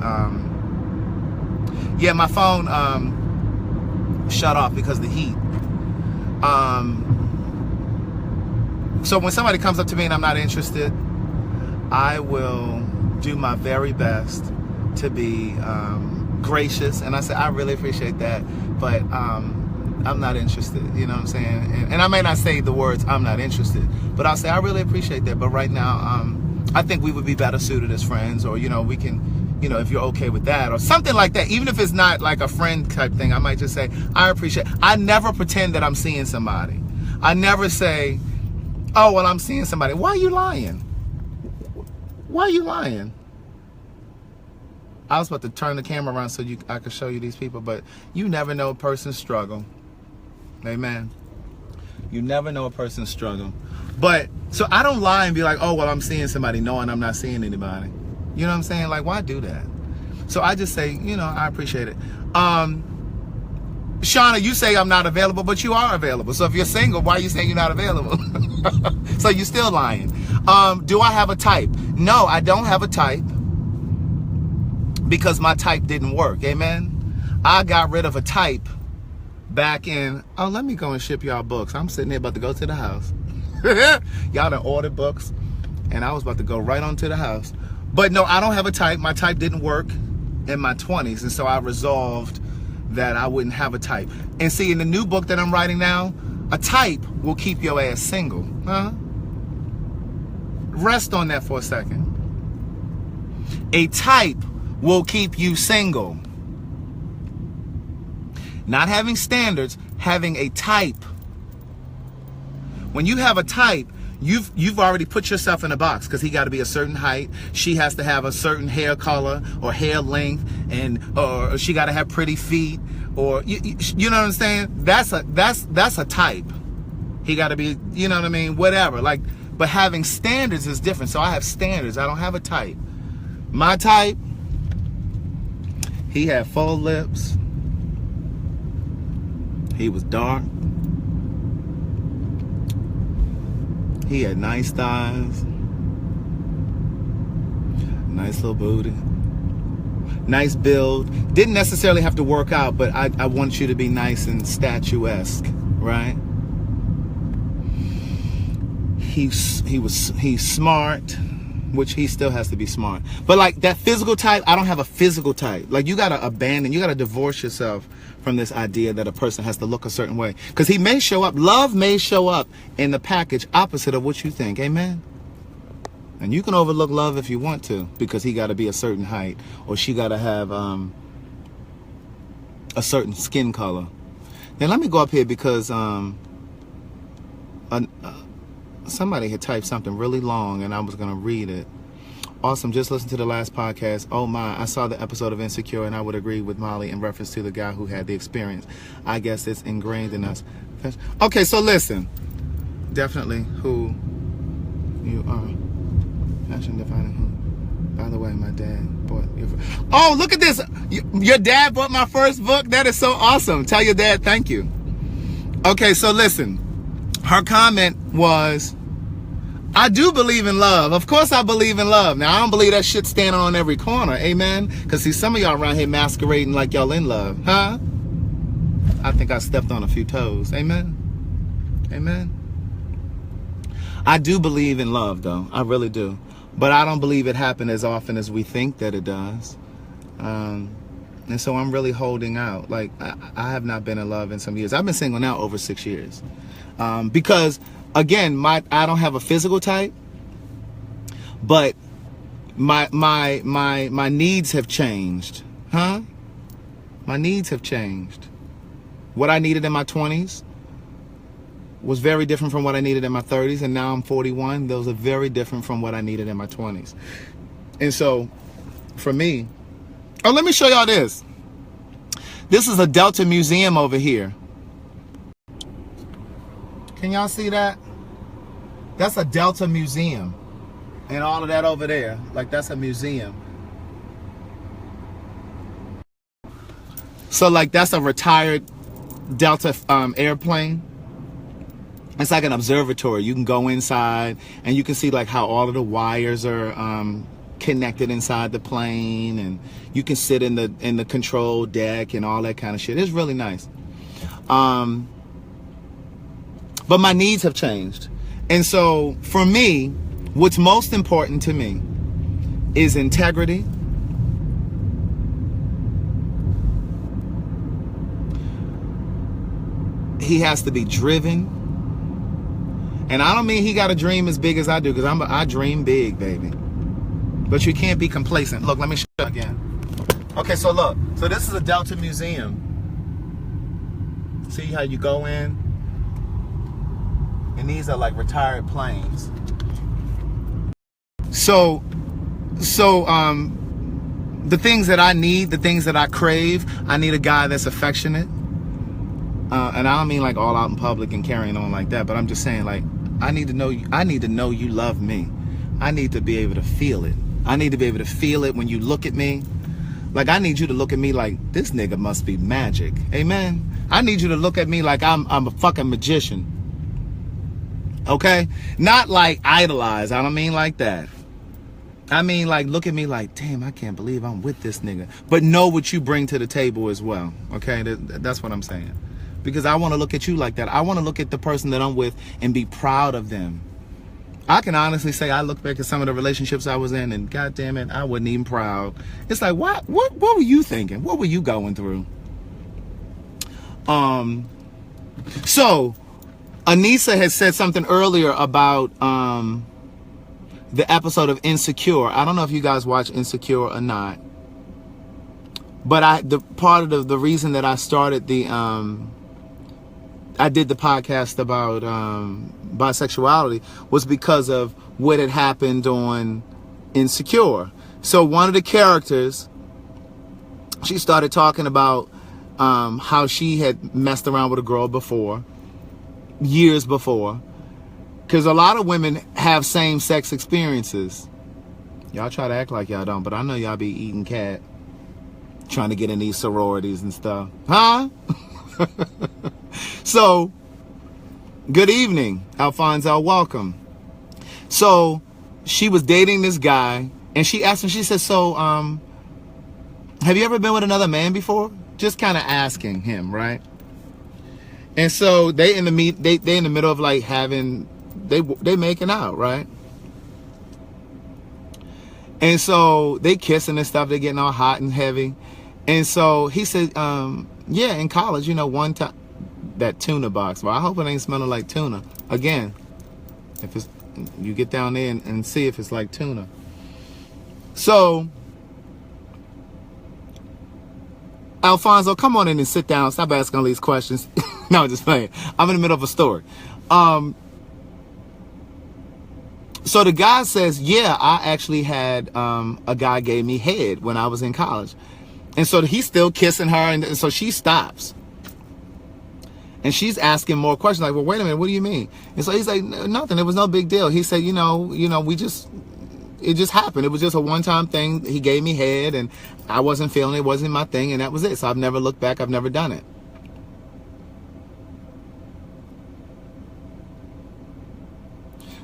yeah, my phone shut off because of the heat. So when somebody comes up to me and I'm not interested, I will do my very best to be gracious. And I say, I really appreciate that, but I'm not interested, you know what I'm saying? And I may not say the words, I'm not interested, but I'll say, I really appreciate that, but right now, I think we would be better suited as friends, or, you know, we can, you know, if you're okay with that, or something like that. Even if it's not like a friend type thing, I might just say, I appreciate. I never pretend that I'm seeing somebody. I never say, oh, well, I'm seeing somebody. Why are you lying? Why are you lying? I was about to turn the camera around so I could show you these people, but you never know a person's struggle. Amen. You never know a person's struggle. But, so I don't lie and be like, oh, well, I'm seeing somebody knowing I'm not seeing anybody. You know what I'm saying? Like, why do that? So I just say, you know, I appreciate it. Shauna, you say I'm not available, but you are available. So if you're single, why are you saying you're not available? So you're still lying. Do I have a type? No, I don't have a type, because my type didn't work. Amen. I got rid of a type back in, oh, let me go and ship y'all books. I'm sitting there about to go to the house. Y'all done ordered books, and I was about to go right on to the house. But no, I don't have a type. My type didn't work in my 20s, and so I resolved that I wouldn't have a type. And see, in the new book that I'm writing now, a type will keep your ass single. Huh? Rest on that for a second. A type will keep you single. Not having standards, having a type. When you have a type, you've already put yourself in a box, because he got to be a certain height, she has to have a certain hair color or hair length, or she got to have pretty feet, or you know what I'm saying? That's a type. He got to be, you know what I mean, whatever. Like, but having standards is different. So I have standards. I don't have a type. My type, he had full lips. He was dark. He had nice thighs. Nice little booty. Nice build. Didn't necessarily have to work out, but I want you to be nice and statuesque, right? He's smart, which he still has to be smart. But like that physical type, I don't have a physical type. Like, you gotta divorce yourself from this idea that a person has to look a certain way. Because he may show up, love may show up in the package opposite of what you think. Amen? And you can overlook love if you want to, because he gotta be a certain height, or she gotta have a certain skin color. Then let me go up here, because somebody had typed something really long and I was going to read it. Awesome. Just listen to the last podcast. Oh my, I saw the episode of Insecure and I would agree with Molly in reference to the guy who had the experience. I guess it's ingrained in us. Okay, so listen. Definitely who you are. Passion defining who. By the way, my dad bought your... Oh, look at this. Your dad bought my first book? That is so awesome. Tell your dad thank you. Okay, so listen. Her comment was, I do believe in love. Of course I believe in love. Now, I don't believe that shit standing on every corner. Amen? Because see, some of y'all around here masquerading like y'all in love. Huh? I think I stepped on a few toes. Amen? Amen? I do believe in love, though. I really do. But I don't believe it happens as often as we think that it does. And so I'm really holding out. Like, I have not been in love in some years. I've been single now over 6 years. Because again, I don't have a physical type, but my needs have changed. Huh? My needs have changed. What I needed in my 20s was very different from what I needed in my 30s, and now I'm 41. Those are very different from what I needed in my 20s. And so for me, oh, let me show y'all this. This is a Delta museum over here. Can y'all see that? That's a Delta museum. And all of that over there, like, that's a museum. So like, that's a retired Delta airplane. It's like an observatory. You can go inside and you can see like how all of the wires are connected inside the plane, and you can sit in the control deck and all that kind of shit. It's really nice. But my needs have changed. And so for me, what's most important to me is integrity. He has to be driven. And I don't mean he got to dream as big as I do, because I dream big, baby. But you can't be complacent. Look, let me show you again. Okay, so look. So this is a Delta museum. See how you go in? And these are like retired planes. So the things that I need, the things that I crave, I need a guy that's affectionate. And I don't mean like all out in public and carrying on like that, but I'm just saying, like, I need to know you love me. I need to be able to feel it. I need to be able to feel it when you look at me. Like, I need you to look at me like, this nigga must be magic. Amen? I need you to look at me like I'm a fucking magician. Okay? Not like idolize. I don't mean like that. I mean, like, look at me like, damn, I can't believe I'm with this nigga. But know what you bring to the table as well. Okay? That's what I'm saying. Because I want to look at you like that. I want to look at the person that I'm with and be proud of them. I can honestly say I look back at some of the relationships I was in, and God damn it, I wasn't even proud. It's like, what were you thinking? What were you going through? So Anissa had said something earlier about the episode of Insecure. I don't know if you guys watch Insecure or not, but the part of the reason that I started I did the podcast about bisexuality was because of what had happened on Insecure. So one of the characters, she started talking about how she had messed around with a girl before, years before, because a lot of women have same-sex experiences. Y'all try to act like y'all don't, but I know y'all be eating cat, trying to get in these sororities and stuff. Huh? So, good evening, Alfonso, welcome. So, she was dating this guy, and she asked him, she said, so, have you ever been with another man before? Just kind of asking him, right? And so, they in the middle of like having, they making out, right? And so, they kissing and stuff, they getting all hot and heavy. And so, he said, yeah, in college, you know, one time, that tuna box. Well, I hope it ain't smelling like tuna. Again, if it's, you get down there and see if it's like tuna. So, Alfonso, come on in and sit down. Stop asking all these questions. No, I'm just playing. I'm in the middle of a story. So the guy says, yeah, I actually had a guy gave me head when I was in college. And so he's still kissing her, and so she stops. And she's asking more questions, like, well, wait a minute, what do you mean? And so he's like, nothing, it was no big deal. He said, you know, it just happened. It was just a one-time thing. He gave me head, and I wasn't feeling it, wasn't my thing, and that was it. So I've never looked back, I've never done it.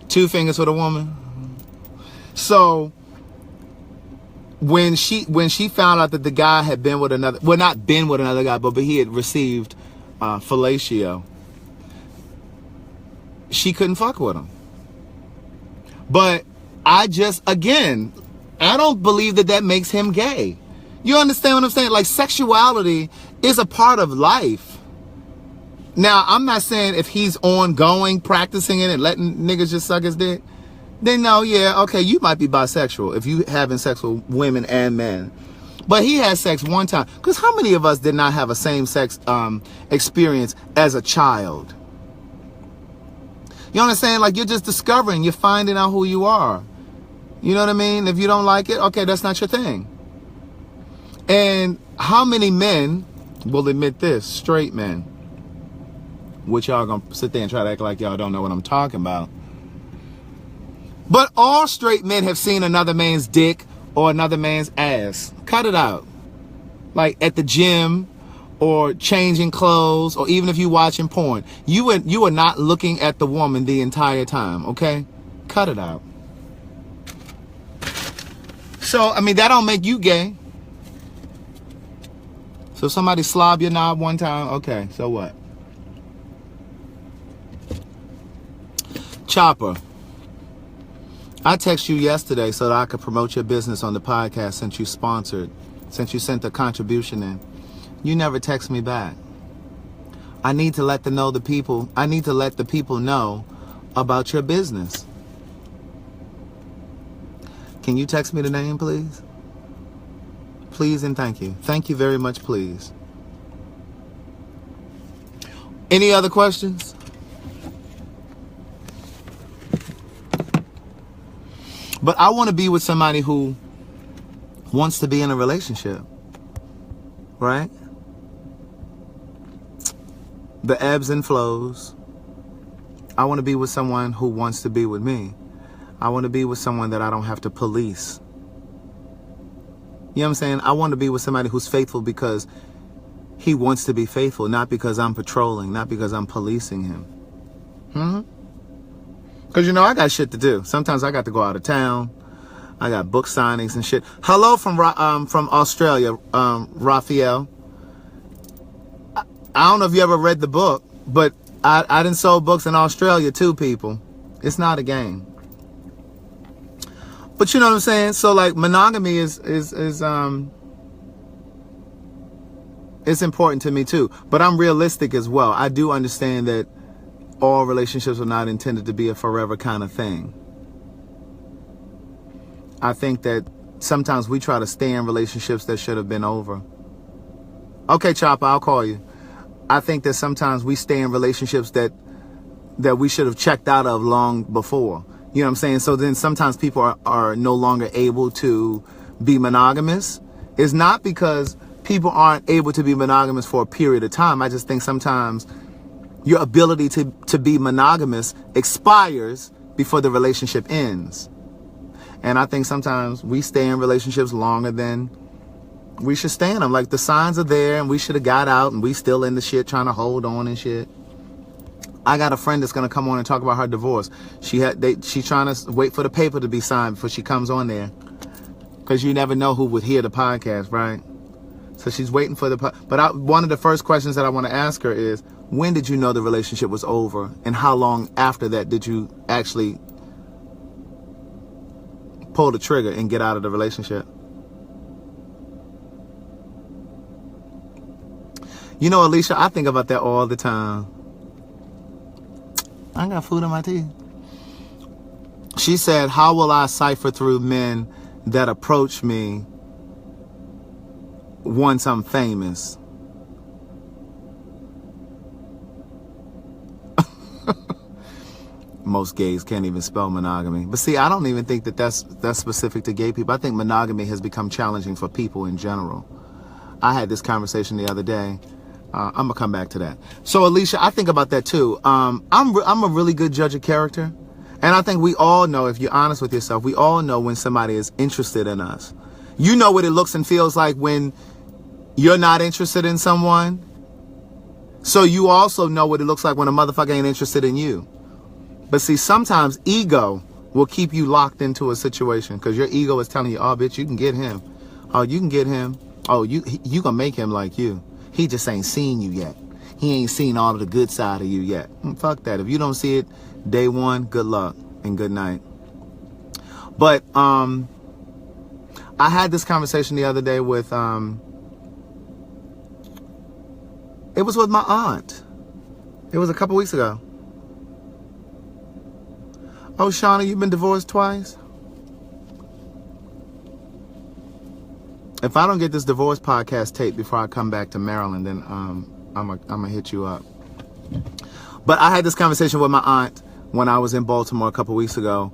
Two fingers for the woman. So when she found out that the guy had been with another, well, not been with another guy, but he had received fellatio, she couldn't fuck with him. But I don't believe that makes him gay. You understand what I'm saying? Like, sexuality is a part of life. Now, I'm not saying if he's ongoing practicing it and letting niggas just suck his dick, then no, yeah, okay, you might be bisexual if you having sex with women and men. But he had sex one time. Because how many of us did not have a same-sex experience as a child? You understand? Like, you're just discovering, you're finding out who you are. You know what I mean? If you don't like it, okay, that's not your thing. And how many men will admit this? Straight men. Which y'all gonna sit there and try to act like y'all don't know what I'm talking about. But all straight men have seen another man's dick or another man's ass. Cut it out. Like at the gym or changing clothes, or even if you watching porn. You are not looking at the woman the entire time, okay? Cut it out. So, I mean, that don't make you gay. So somebody slob your knob one time, okay, so what? Chopper, I texted you yesterday so that I could promote your business on the podcast since you sent the contribution in. You never text me back. I need to let the people know about your business. Can you text me the name, please? Please and thank you. Thank you very much, please. Any other questions? But I want to be with somebody who wants to be in a relationship, right? The ebbs and flows. I want to be with someone who wants to be with me. I want to be with someone that I don't have to police. You know what I'm saying? I want to be with somebody who's faithful because he wants to be faithful, not because I'm patrolling, not because I'm policing him. Because, you know, I got shit to do. Sometimes I got to go out of town. I got book signings and shit. Hello from Australia, Raphael. I don't know if you ever read the book, but I done sold books in Australia too, people. It's not a game. But you know what I'm saying? So, like, monogamy is important to me too. But I'm realistic as well. I do understand that all relationships are not intended to be a forever kind of thing. I think that sometimes we try to stay in relationships that should have been over. Okay, Chopper, I'll call you. I think that sometimes we stay in relationships that that we should have checked out of long before. You know what I'm saying? So then sometimes people are no longer able to be monogamous. It's not because people aren't able to be monogamous for a period of time. I just think sometimes your ability to be monogamous expires before the relationship ends. And I think sometimes we stay in relationships longer than we should stay in them. Like, the signs are there and we should have got out, and we still in the shit trying to hold on and shit. I got a friend that's going to come on and talk about her divorce. She's trying to wait for the paper to be signed before she comes on there. Because you never know who would hear the podcast, right? So she's waiting for but one of the first questions that I want to ask her is, when did you know the relationship was over? And how long after that did you actually pull the trigger and get out of the relationship? You know, Alicia, I think about that all the time. I got food in my teeth. She said, how will I cipher through men that approach me once I'm famous? Most gays can't even spell monogamy. But see, I don't even think that's specific to gay people. I think monogamy has become challenging for people in general. I had this conversation the other day. I'm gonna come back to that. So Alicia, I think about that too. I'm a really good judge of character, and I think we all know, if you're honest with yourself, we all know when somebody is interested in us. You know what it looks and feels like when you're not interested in someone. So you also know what it looks like when a motherfucker ain't interested in you. But see, sometimes ego will keep you locked into a situation because your ego is telling you, oh, bitch, you can get him. Oh, you can get him. Oh, you gonna make him like you. He just ain't seen you yet. He ain't seen all of the good side of you yet. Fuck that. If you don't see it day one, good luck and good night. But I had this conversation the other day with it was with my aunt. It was a couple weeks ago. Oh, Shauna, you've been divorced twice? If I don't get this divorce podcast tape before I come back to Maryland, then I'm gonna hit you up. But I had this conversation with my aunt when I was in Baltimore a couple weeks ago.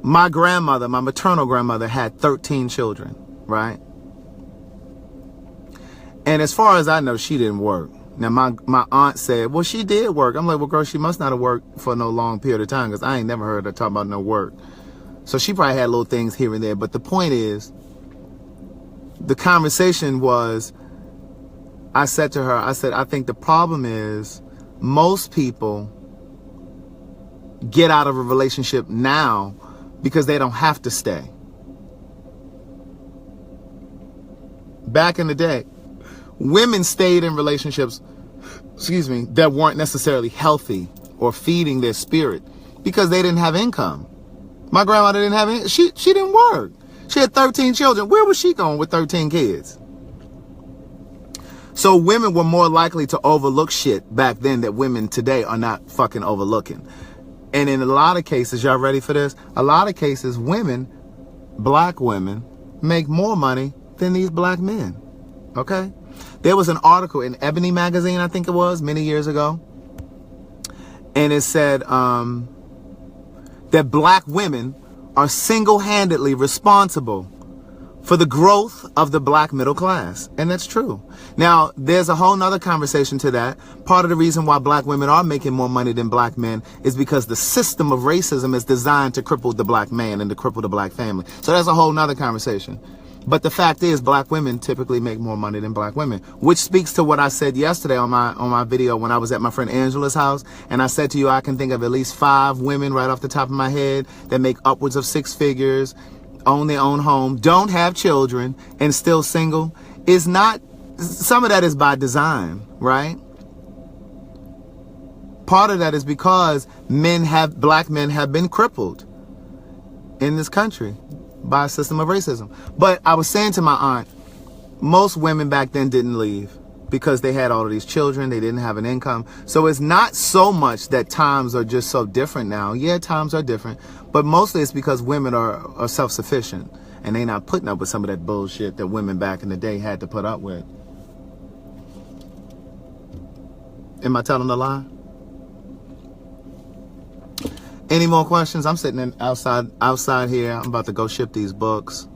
My grandmother, my maternal grandmother, had 13 children, right? And as far as I know, she didn't work. Now, my aunt said, well, she did work. I'm like, well, girl, she must not have worked for no long period of time, because I ain't never heard her talk about no work. So she probably had little things here and there. But the point is, the conversation was, I said to her, I think the problem is most people get out of a relationship now because they don't have to stay. Back in the day, women stayed in relationships, that weren't necessarily healthy or feeding their spirit because they didn't have income. My grandmother didn't have any, she didn't work. She had 13 children. Where was she going with 13 kids? So women were more likely to overlook shit back then that women today are not fucking overlooking. And in a lot of cases, y'all ready for this? A lot of cases, women, black women, make more money than these black men. Okay? There was an article in Ebony magazine, I think it was, many years ago. And it said that black women are single-handedly responsible for the growth of the black middle class. And that's true. Now, there's a whole nother conversation to that. Part of the reason why black women are making more money than black men is because the system of racism is designed to cripple the black man and to cripple the black family. So that's a whole nother conversation. But the fact is, black women typically make more money than black women, which speaks to what I said yesterday on my video when I was at my friend Angela's house. And I said to you, I can think of at least 5 women right off the top of my head that make upwards of 6 figures, own their own home, don't have children, and still single. Is not, some of that is by design, right? Part of that is because black men have been crippled in this country by a system of racism. But I was saying to my aunt, most women back then didn't leave because they had all of these children, they didn't have an income. So it's not so much that times are just so different now. Yeah, times are different, but mostly it's because women are self-sufficient and they not putting up with some of that bullshit that women back in the day had to put up with. Am I telling a lie? Any more questions? I'm sitting outside here. I'm about to go ship these books.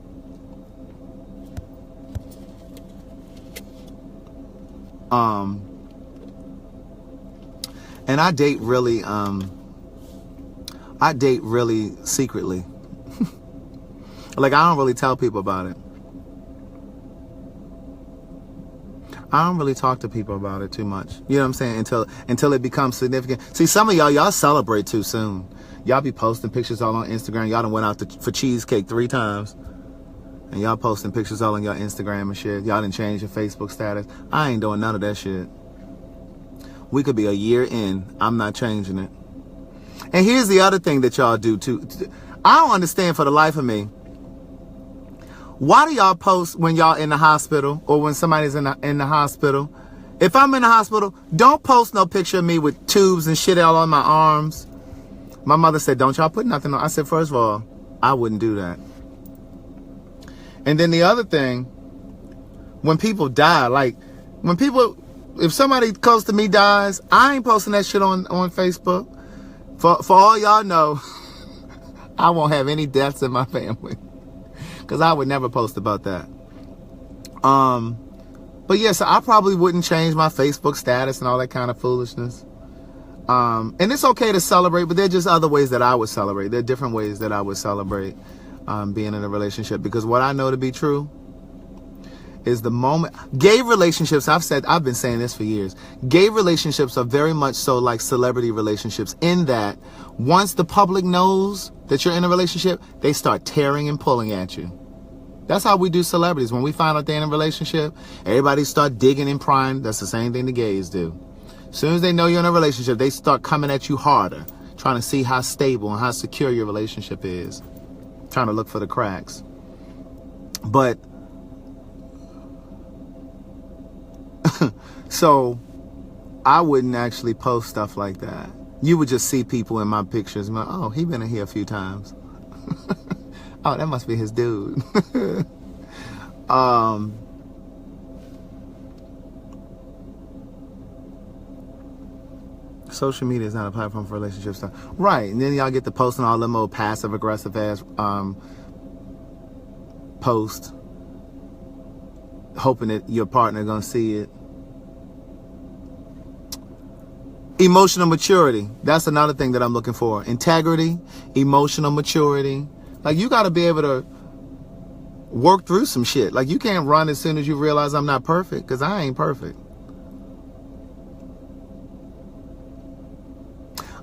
And I date really secretly. Like, I don't really tell people about it. I don't really talk to people about it too much. You know what I'm saying? Until it becomes significant. See, some of y'all celebrate too soon. Y'all be posting pictures all on Instagram. Y'all done went out for cheesecake 3 times. And y'all posting pictures all on your Instagram and shit. Y'all done change your Facebook status. I ain't doing none of that shit. We could be a year in. I'm not changing it. And here's the other thing that y'all do too. I don't understand for the life of me. Why do y'all post when y'all in the hospital or when somebody's in the hospital? If I'm in the hospital, don't post no picture of me with tubes and shit all on my arms. My mother said, don't y'all put nothing on. I said, first of all, I wouldn't do that. And then the other thing, when people die, like if somebody close to me dies, I ain't posting that shit on Facebook. For all y'all know, I won't have any deaths in my family. Because I would never post about that. But yeah, so I probably wouldn't change my Facebook status and all that kind of foolishness. And it's okay to celebrate, but there are just other ways that I would celebrate. There are different ways that I would celebrate being in a relationship. Because what I know to be true is the moment gay relationships, I've been saying this for years. Gay relationships are very much so like celebrity relationships in that once the public knows that you're in a relationship, they start tearing and pulling at you. That's how we do celebrities. When we find out they're in a relationship, everybody start digging and prying. That's the same thing the gays do. As soon as they know you're in a relationship, they start coming at you harder, trying to see how stable and how secure your relationship is, trying to look for the cracks. But so I wouldn't actually post stuff like that. You would just see people in my pictures and be like, oh, he been in here a few times. Oh, that must be his dude. Social media is not a platform for relationship stuff. Right. And then y'all get to posting all them old passive aggressive ass posts, hoping that your partner gonna see it. Emotional maturity. That's another thing that I'm looking for. Integrity, emotional maturity. Like, you got to be able to work through some shit. Like, you can't run as soon as you realize I'm not perfect, because I ain't perfect.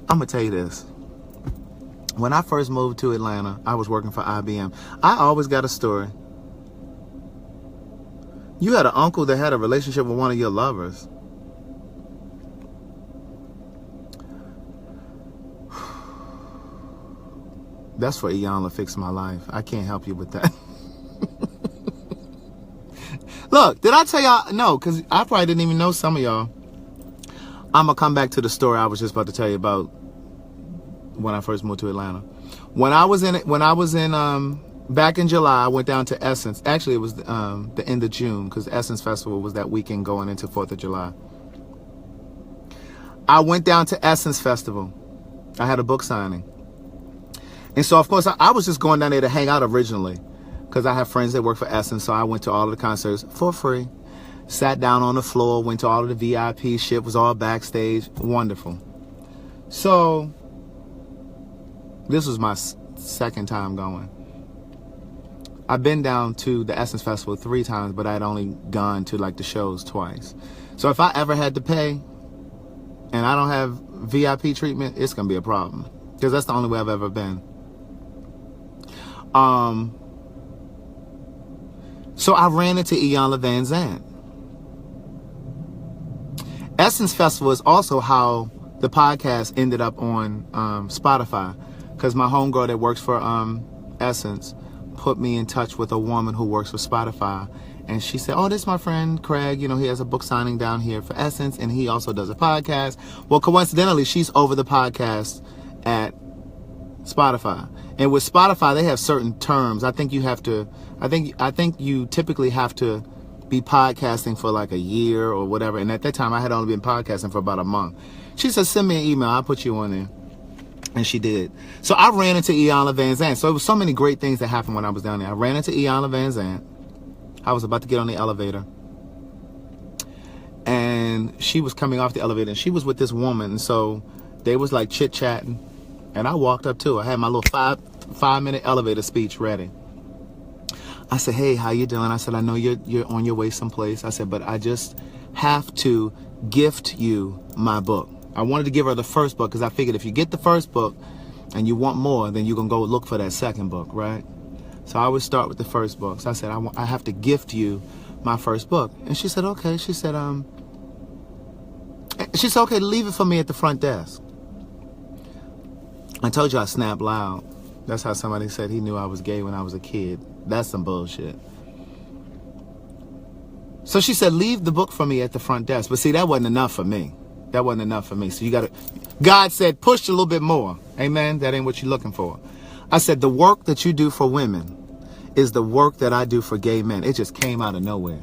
I'm going to tell you this. When I first moved to Atlanta, I was working for IBM. I always got a story. You had an uncle that had a relationship with one of your lovers. That's for Iyanla Fix My Life. I can't help you with that. Look, did I tell y'all? No, because I probably didn't even know some of y'all. I'm going to come back to the story I was just about to tell you about when I first moved to Atlanta. When I was in back in July, I went down to Essence. Actually, it was the end of June, because Essence Festival was that weekend going into 4th of July. I went down to Essence Festival. I had a book signing. And so, of course, I was just going down there to hang out originally, because I have friends that work for Essence. So I went to all of the concerts for free, sat down on the floor, went to all of the VIP shit, was all backstage. Wonderful. So this was my second time going. I've been down to the Essence Festival 3 times, but I'd only gone to like the shows twice. So if I ever had to pay and I don't have VIP treatment, it's going to be a problem, because that's the only way I've ever been. So I ran into Iyanla Vanzant. Essence Festival is also how the podcast ended up on Spotify, because my homegirl that works for Essence put me in touch with a woman who works for Spotify, and she said, oh, this is my friend Craig, you know, he has a book signing down here for Essence, and he also does a podcast. Well, coincidentally, she's over the podcast at Spotify. And with Spotify, they have certain terms. I think you typically have to be podcasting for like a year or whatever. And at that time, I had only been podcasting for about a month. She said, send me an email. I'll put you on there. And she did. So I ran into Iyanla Vanzant. So it was so many great things that happened when I was down there. I ran into Iyanla Vanzant. I was about to get on the elevator. And she was coming off the elevator. And she was with this woman. And so they was like chit-chatting. And I walked up to her. I had my little five-minute elevator speech ready. I said, hey, how you doing? I said, I know you're on your way someplace. I said, but I just have to gift you my book. I wanted to give her the first book because I figured if you get the first book and you want more, then you're going to go look for that second book, right? So I would start with the first book. So I said, I have to gift you my first book. And she said, okay. She said, okay, leave it for me at the front desk. I told you I snapped loud. That's how somebody said he knew I was gay when I was a kid. That's some bullshit. So she said, leave the book for me at the front desk. But see, that wasn't enough for me. That wasn't enough for me. So you got to, God said, push a little bit more. Amen. That ain't what you're looking for. I said, the work that you do for women is the work that I do for gay men. It just came out of nowhere.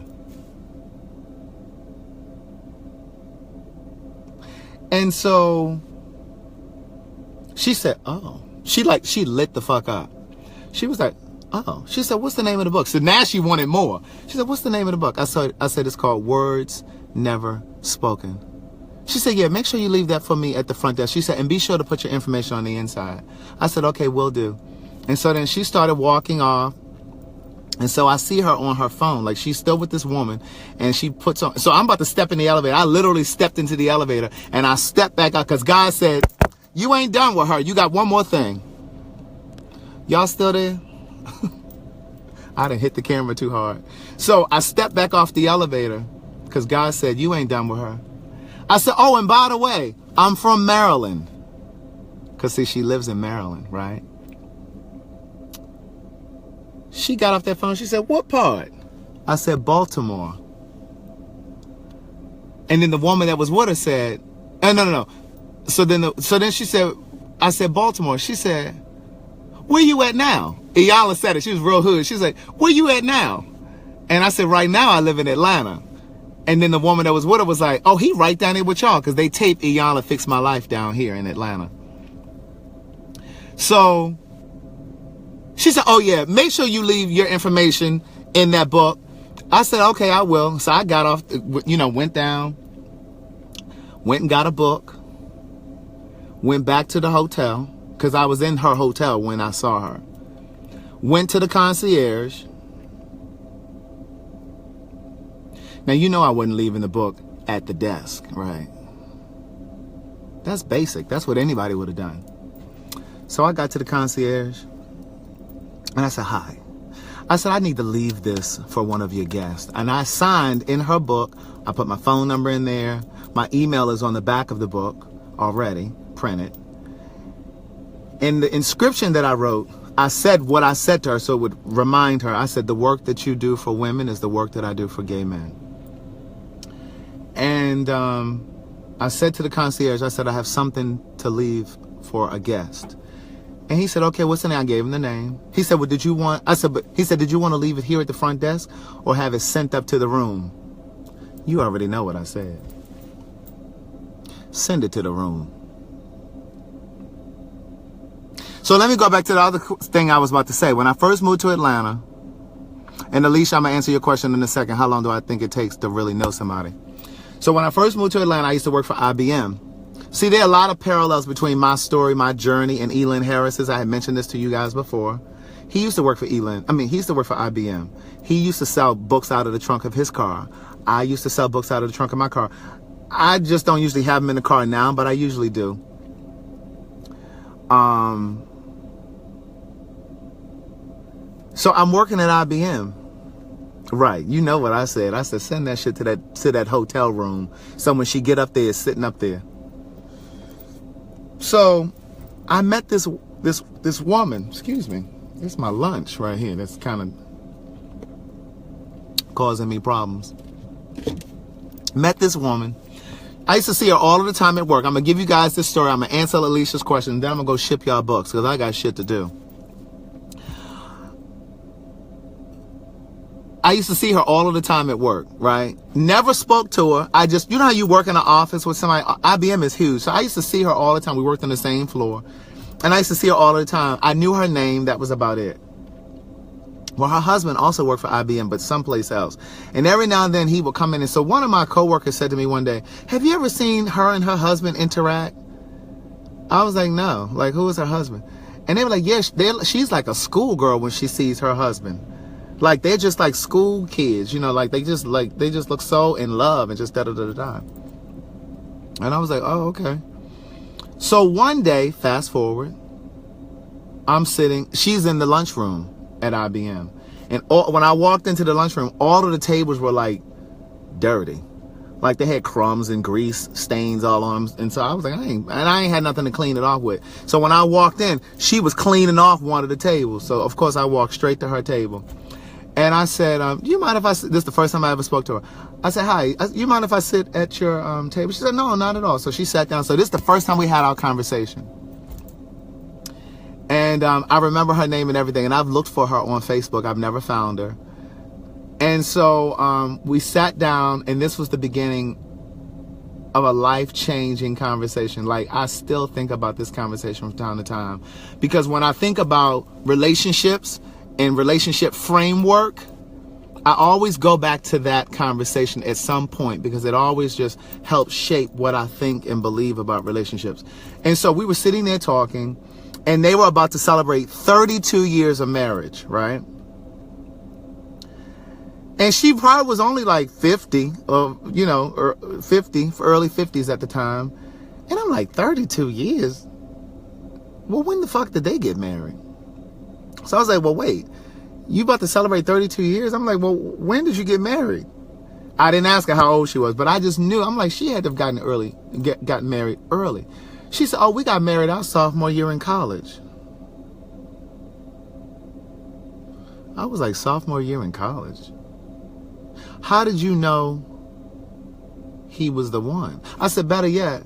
And so she said, oh, she lit the fuck up. She was like, oh, she said, what's the name of the book? So now she wanted more. She said, what's the name of the book? I said, it's called Words Never Spoken. She said, yeah, make sure you leave that for me at the front desk. She said, and be sure to put your information on the inside. I said, okay, will do. And so then she started walking off. And so I see her on her phone, like she's still with this woman, and she puts on, so I'm about to step in the elevator. I literally stepped into the elevator and I stepped back out because God said, you ain't done with her. You got one more thing. Y'all still there? I done hit the camera too hard. So I stepped back off the elevator because God said, you ain't done with her. I said, oh, and by the way, I'm from Maryland. Because, see, she lives in Maryland, right? She got off that phone. She said, what part? I said, Baltimore. And then the woman that was with her said, no. So then she said, I said, Baltimore. She said, where you at now? Iyanla said it. She was real hood. She was like, where you at now? And I said, right now I live in Atlanta. And then the woman that was with her was like, oh, he right down here with y'all, because they taped Iyanla Fix My Life down here in Atlanta. So she said, oh, yeah, make sure you leave your information in that book. I said, okay, I will. So I got off, went down, went and got a book, went back to the hotel, because I was in her hotel when I saw her. Went to the concierge. Now, you know I wasn't leaving the book at the desk, right? That's basic. That's what anybody would have done. So I got to the concierge, and I said, hi. I said, I need to leave this for one of your guests. And I signed in her book. I put my phone number in there. My email is on the back of the book already, printed. In the inscription that I wrote, I said what I said to her so it would remind her. I said, the work that you do for women is the work that I do for gay men. And I said to the concierge, I said, I have something to leave for a guest. And he said, okay, what's the name? I gave him the name. He said, well, did you want to leave it here at the front desk or have it sent up to the room? You already know what I said. Send it to the room. So let me go back to the other thing I was about to say. When I first moved to Atlanta, and Alicia, I'm going to answer your question in a second. How long do I think it takes to really know somebody? So when I first moved to Atlanta, I used to work for IBM. See, there are a lot of parallels between my story, my journey, and Elin Harris's. I had mentioned this to you guys before. He used to work for he used to work for IBM. He used to sell books out of the trunk of his car. I used to sell books out of the trunk of my car. I just don't usually have them in the car now, but I usually do. So I'm working at IBM. Right, you know what I said. I said, send that shit to that hotel room. So when she get up there, it's sitting up there. So I met this woman. Excuse me. It's my lunch right here. That's kind of causing me problems. Met this woman. I used to see her all of the time at work. I'm going to give you guys this story. I'm going to answer Alicia's question. Then I'm going to go ship y'all books because I got shit to do. I used to see her all of the time at work, right? Never spoke to her. You know how you work in an office with somebody? IBM is huge. So I used to see her all the time. We worked on the same floor. And I used to see her all the time. I knew her name. That was about it. Well, her husband also worked for IBM, but someplace else. And every now and then he would come in. And so one of my coworkers said to me one day, have you ever seen her and her husband interact? I was like, no. Like, who is her husband? And they were like, yes, she's like a schoolgirl when she sees her husband. Like, they're just like school kids, you know, like they just look so in love and just da-da-da-da-da. And I was like, oh, okay. So one day, fast forward, I'm sitting, she's in the lunchroom at IBM. And when I walked into the lunchroom, all of the tables were like dirty. Like they had crumbs and grease stains all on them. And so I was like, I ain't had nothing to clean it off with. So when I walked in, she was cleaning off one of the tables. So of course I walked straight to her table. And I said, do you mind if this is the first time I ever spoke to her. I said, hi, you mind if I sit at your table? She said, no, not at all. So she sat down. So this is the first time we had our conversation. And I remember her name and everything. And I've looked for her on Facebook. I've never found her. And so we sat down, and this was the beginning of a life-changing conversation. Like, I still think about this conversation from time to time. Because when I think about relationships and relationship framework, I always go back to that conversation at some point, because it always just helps shape what I think and believe about relationships. And so we were sitting there talking, and they were about to celebrate 32 years of marriage, right? And she probably was only like 50, or, you know, or 50, early 50s at the time. And I'm like, 32 years? Well, when the fuck did they get married? So I was like, well, wait, you about to celebrate 32 years? I'm like, well, when did you get married? I didn't ask her how old she was, but I just knew. I'm like, she had to have gotten married early. She said, oh, we got married our sophomore year in college. I was like, sophomore year in college? How did you know he was the one? I said, better yet,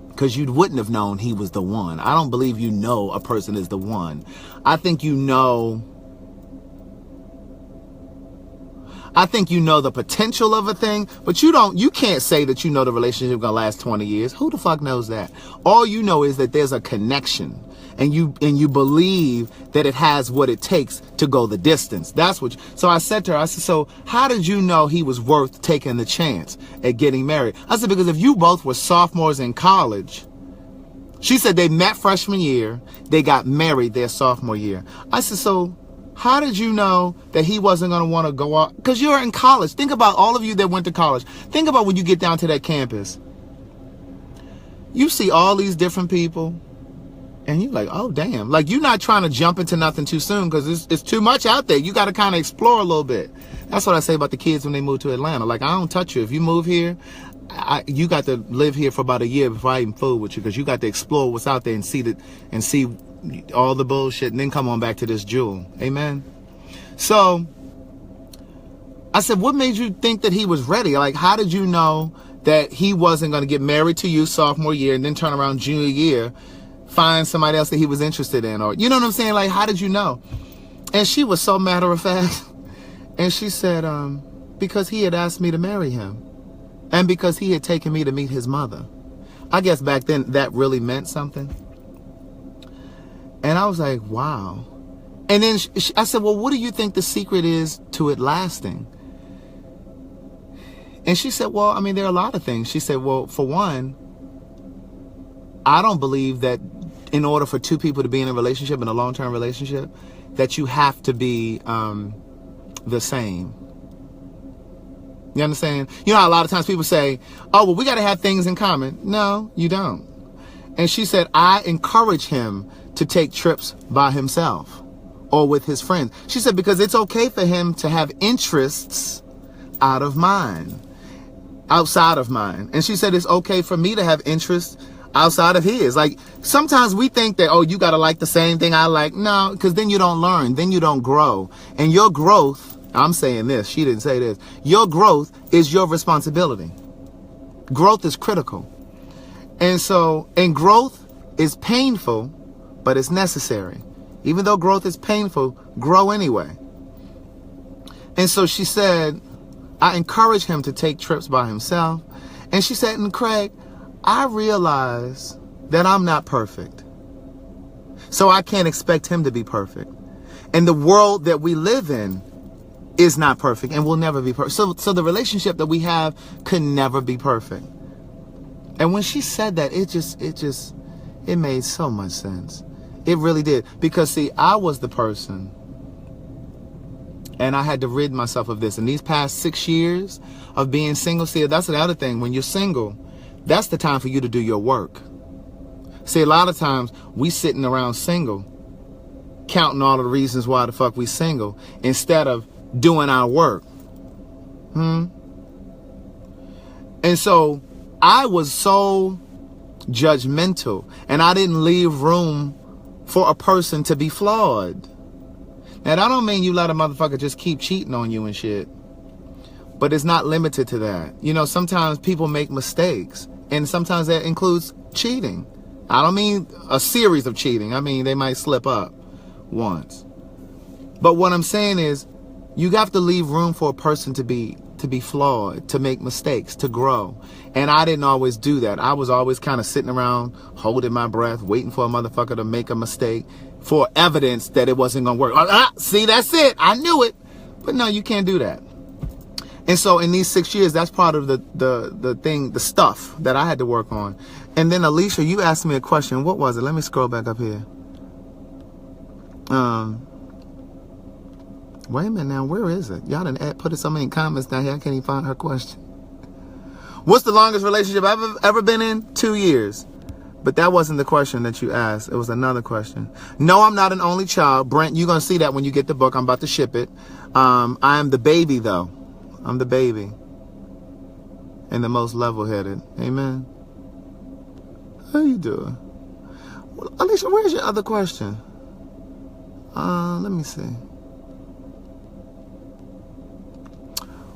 because you wouldn't have known he was the one. I don't believe you know a person is the one. I think you know the potential of a thing, but you can't say that you know the relationship gonna last 20 years. Who the fuck knows that? All you know is that there's a connection, and you believe that it has what it takes to go the distance. That's what. So I said to her, I said, so how did you know he was worth taking the chance at getting married? I said, because if you both were sophomores in college. She said they met freshman year, they got married their sophomore year. I said, so how did you know that he wasn't going to want to go out? Because you're in college. Think about all of you that went to college. Think about when you get down to that campus. You see all these different people, and you're like, oh, damn. Like, you're not trying to jump into nothing too soon, because it's too much out there. You got to kind of explore a little bit. That's what I say about the kids when they move to Atlanta. Like, I don't touch you. If you move here, you got to live here for about a year before I even fool with you, because you got to explore what's out there and see all the bullshit, and then come on back to this jewel. Amen. So I said, what made you think that he was ready? Like, how did you know that he wasn't going to get married to you sophomore year and then turn around junior year, find somebody else that he was interested in? Or, you know what I'm saying? Like, how did you know? And she was so matter of fact. And she said, because he had asked me to marry him, and because he had taken me to meet his mother. I guess back then that really meant something. And I was like, wow. And then I said, well, what do you think the secret is to it lasting? And she said, well, I mean, there are a lot of things. She said, well, for one, I don't believe that in order for two people to be in a relationship, in a long-term relationship, that you have to be the same. You understand? You know how a lot of times people say, oh, well, we got to have things in common. No, you don't. And she said, I encourage him to take trips by himself or with his friends. She said, because it's okay for him to have interests outside of mine. And she said, it's okay for me to have interests outside of his. Like, sometimes we think that, oh, you got to like the same thing I like. No, because then you don't learn. Then you don't grow. And your growth, I'm saying this, she didn't say this. Your growth is your responsibility. Growth is critical. And growth is painful, but it's necessary. Even though growth is painful, grow anyway. And so she said, I encourage him to take trips by himself. And she said, and Craig, I realize that I'm not perfect. So I can't expect him to be perfect. And the world that we live in is not perfect and will never be perfect. So the relationship that we have could never be perfect. And when she said that, it made so much sense. It really did. Because see, I was the person, and I had to rid myself of this. In these past 6 years of being single, see, that's the other thing. When you're single, that's the time for you to do your work. See, a lot of times we sitting around single, counting all of the reasons why the fuck we single, instead of doing our work. And so I was so judgmental, and I didn't leave room for a person to be flawed. Now, that don't mean you let a motherfucker just keep cheating on you and shit. But it's not limited to that. You know, sometimes people make mistakes, and sometimes that includes cheating. I don't mean a series of cheating. I mean, they might slip up once. But what I'm saying is, you have to leave room for a person to be flawed, to make mistakes, to grow. And I didn't always do that. I was always kind of sitting around, holding my breath, waiting for a motherfucker to make a mistake for evidence that it wasn't going to work. See, that's it. I knew it. But no, you can't do that. And so in these 6 years, that's part of the stuff that I had to work on. And then Alicia, you asked me a question. What was it? Let me scroll back up here. Wait a minute now, where is it? Y'all done put so many comments down here, I can't even find her question. What's the longest relationship I've ever been in? 2 years. But that wasn't the question that you asked. It was another question. No, I'm not an only child. Brent, you're going to see that when you get the book. I'm about to ship it. I am the baby, though. I'm the baby. And the most level-headed. Amen. How you doing? Well, Alicia, where's your other question? Let me see.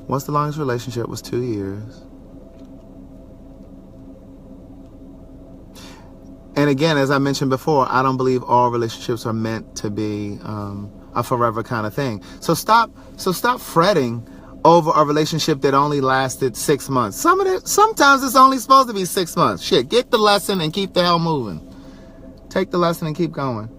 What's the longest relationship? Was 2 years. And again, as I mentioned before, I don't believe all relationships are meant to be a forever kind of thing. So stop fretting over a relationship that only lasted 6 months. Sometimes it's only supposed to be 6 months. Shit, get the lesson and keep the hell moving. Take the lesson and keep going.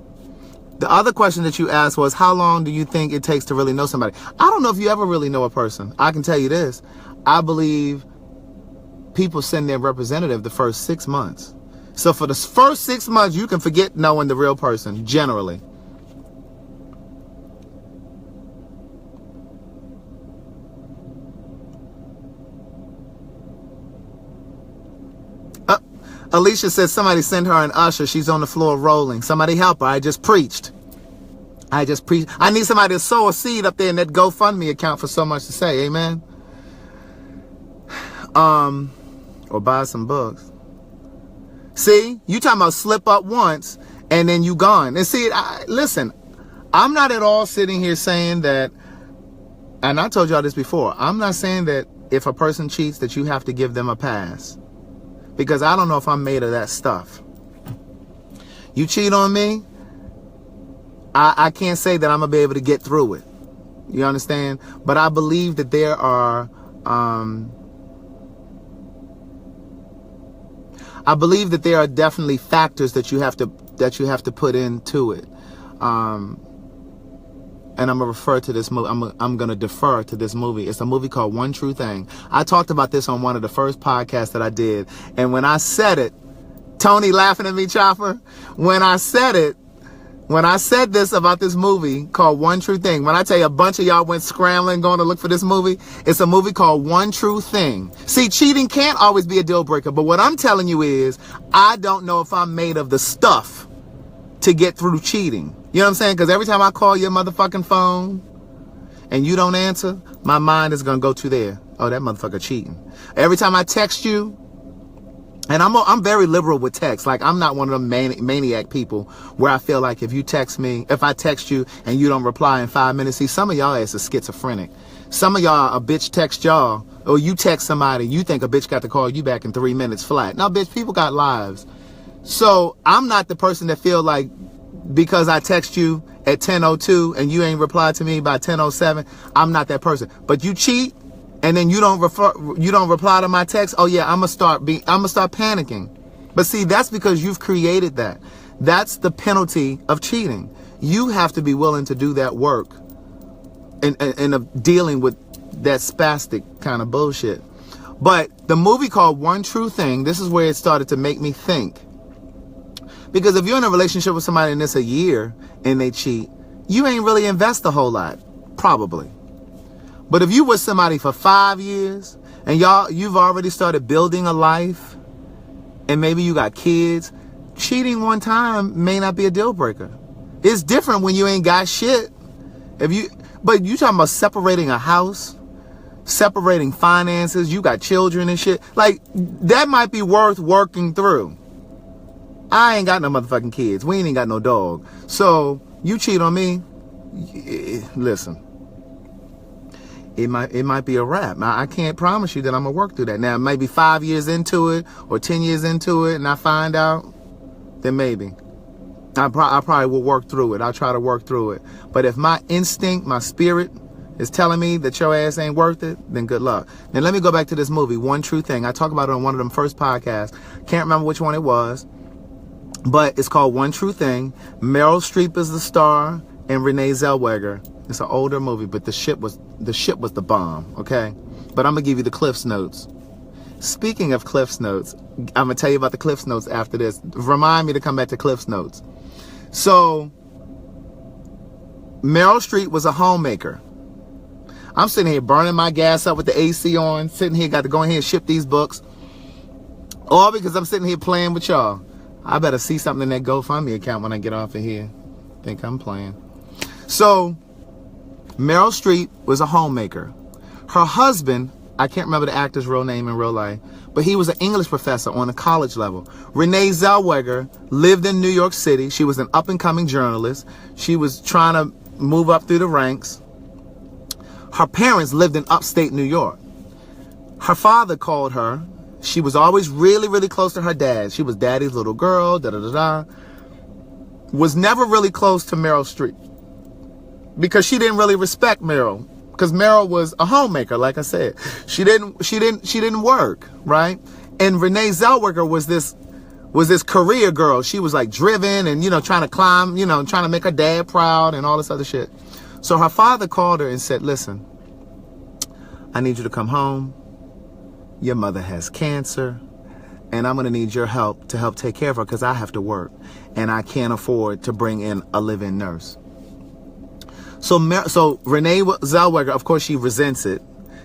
The other question that you asked was, how long do you think it takes to really know somebody? I don't know if you ever really know a person. I can tell you this. I believe people send their representative the first 6 months. So for the first 6 months, you can forget knowing the real person, generally. Alicia says somebody send her an usher. She's on the floor rolling. Somebody help her. I just preached. I need somebody to sow a seed up there in that GoFundMe account for So Much to Say. Amen. Or buy some books. See, you talking about slip up once and then you gone. And see, listen, I'm not at all sitting here saying that, and I told y'all this before, I'm not saying that if a person cheats that you have to give them a pass. Because I don't know if I'm made of that stuff. You cheat on me, I can't say that I'm going to be able to get through it. You understand? But I believe that there are... I believe that there are definitely factors that you have to put into it. And I'm gonna refer to this movie. I'm gonna defer to this movie. It's a movie called One True Thing. I talked about this on one of the first podcasts that I did, and when I said it, Tony laughing at me, Chopper. When I said this about this movie called One True Thing, when I tell you a bunch of y'all went scrambling going to look for this movie, it's a movie called One True Thing. See, cheating can't always be a deal breaker, but what I'm telling you is, I don't know if I'm made of the stuff to get through cheating. You know what I'm saying? Because every time I call your motherfucking phone and you don't answer, my mind is going to go to there. Oh, that motherfucker cheating. Every time I text you, and I'm very liberal with text. Like, I'm not one of them maniac people where I feel like if I text you and you don't reply in 5 minutes, see, some of y'all is schizophrenic. Some of y'all, a bitch text y'all, or you text somebody, you think a bitch got to call you back in 3 minutes flat. No, bitch, people got lives. So I'm not the person that feel like because I text you at 10:02 and you ain't replied to me by 10:07, I'm not that person. But you cheat and then you don't reply to my text. Oh yeah, I'm gonna start panicking. But see, that's because you've created that. That's the penalty of cheating. You have to be willing to do that work and of dealing with that spastic kind of bullshit. But the movie called One True Thing, this is where it started to make me think. Because if you're in a relationship with somebody and it's a year and they cheat, you ain't really invest a whole lot, probably. But if you with somebody for 5 years and you've already started building a life and maybe you got kids, cheating one time may not be a deal breaker. It's different when you ain't got shit. But you talking about separating a house, separating finances, you got children and shit. Like, that might be worth working through. I ain't got no motherfucking kids. We ain't even got no dog. So, you cheat on me, listen, it might be a wrap. Now, I can't promise you that I'm going to work through that. Now, maybe 5 years into it or 10 years into it and I find out, then maybe. I probably will work through it. I'll try to work through it. But if my instinct, my spirit is telling me that your ass ain't worth it, then good luck. Now let me go back to this movie, One True Thing. I talked about it on one of them first podcasts. Can't remember which one it was. But it's called One True Thing. Meryl Streep is the star and Renee Zellweger. It's an older movie, but the shit was the bomb, okay? But I'm going to give you the Cliff's Notes. Speaking of Cliff's Notes, I'm going to tell you about the Cliff's Notes after this. Remind me to come back to Cliff's Notes. So, Meryl Streep was a homemaker. I'm sitting here burning my gas up with the AC on, sitting here, got to go in here and ship these books. All because I'm sitting here playing with y'all. I better see something in that GoFundMe account when I get off of here. Think I'm playing. So, Meryl Streep was a homemaker. Her husband, I can't remember the actor's real name in real life, but he was an English professor on a college level. Renee Zellweger lived in New York City. She was an up-and-coming journalist. She was trying to move up through the ranks. Her parents lived in upstate New York. Her father called her. She was always really, really close to her dad. She was daddy's little girl, da-da-da-da. Was never really close to Meryl Streep because she didn't really respect Meryl. Because Meryl was a homemaker, like I said. She didn't work, right? And Renee Zellweger was this career girl. She was like driven and, trying to climb, trying to make her dad proud and all this other shit. So her father called her and said, listen, I need you to come home. Your mother has cancer and I'm going to need your help to help take care of her because I have to work and I can't afford to bring in a live-in nurse. So Renee Zellweger, of course, she resents it.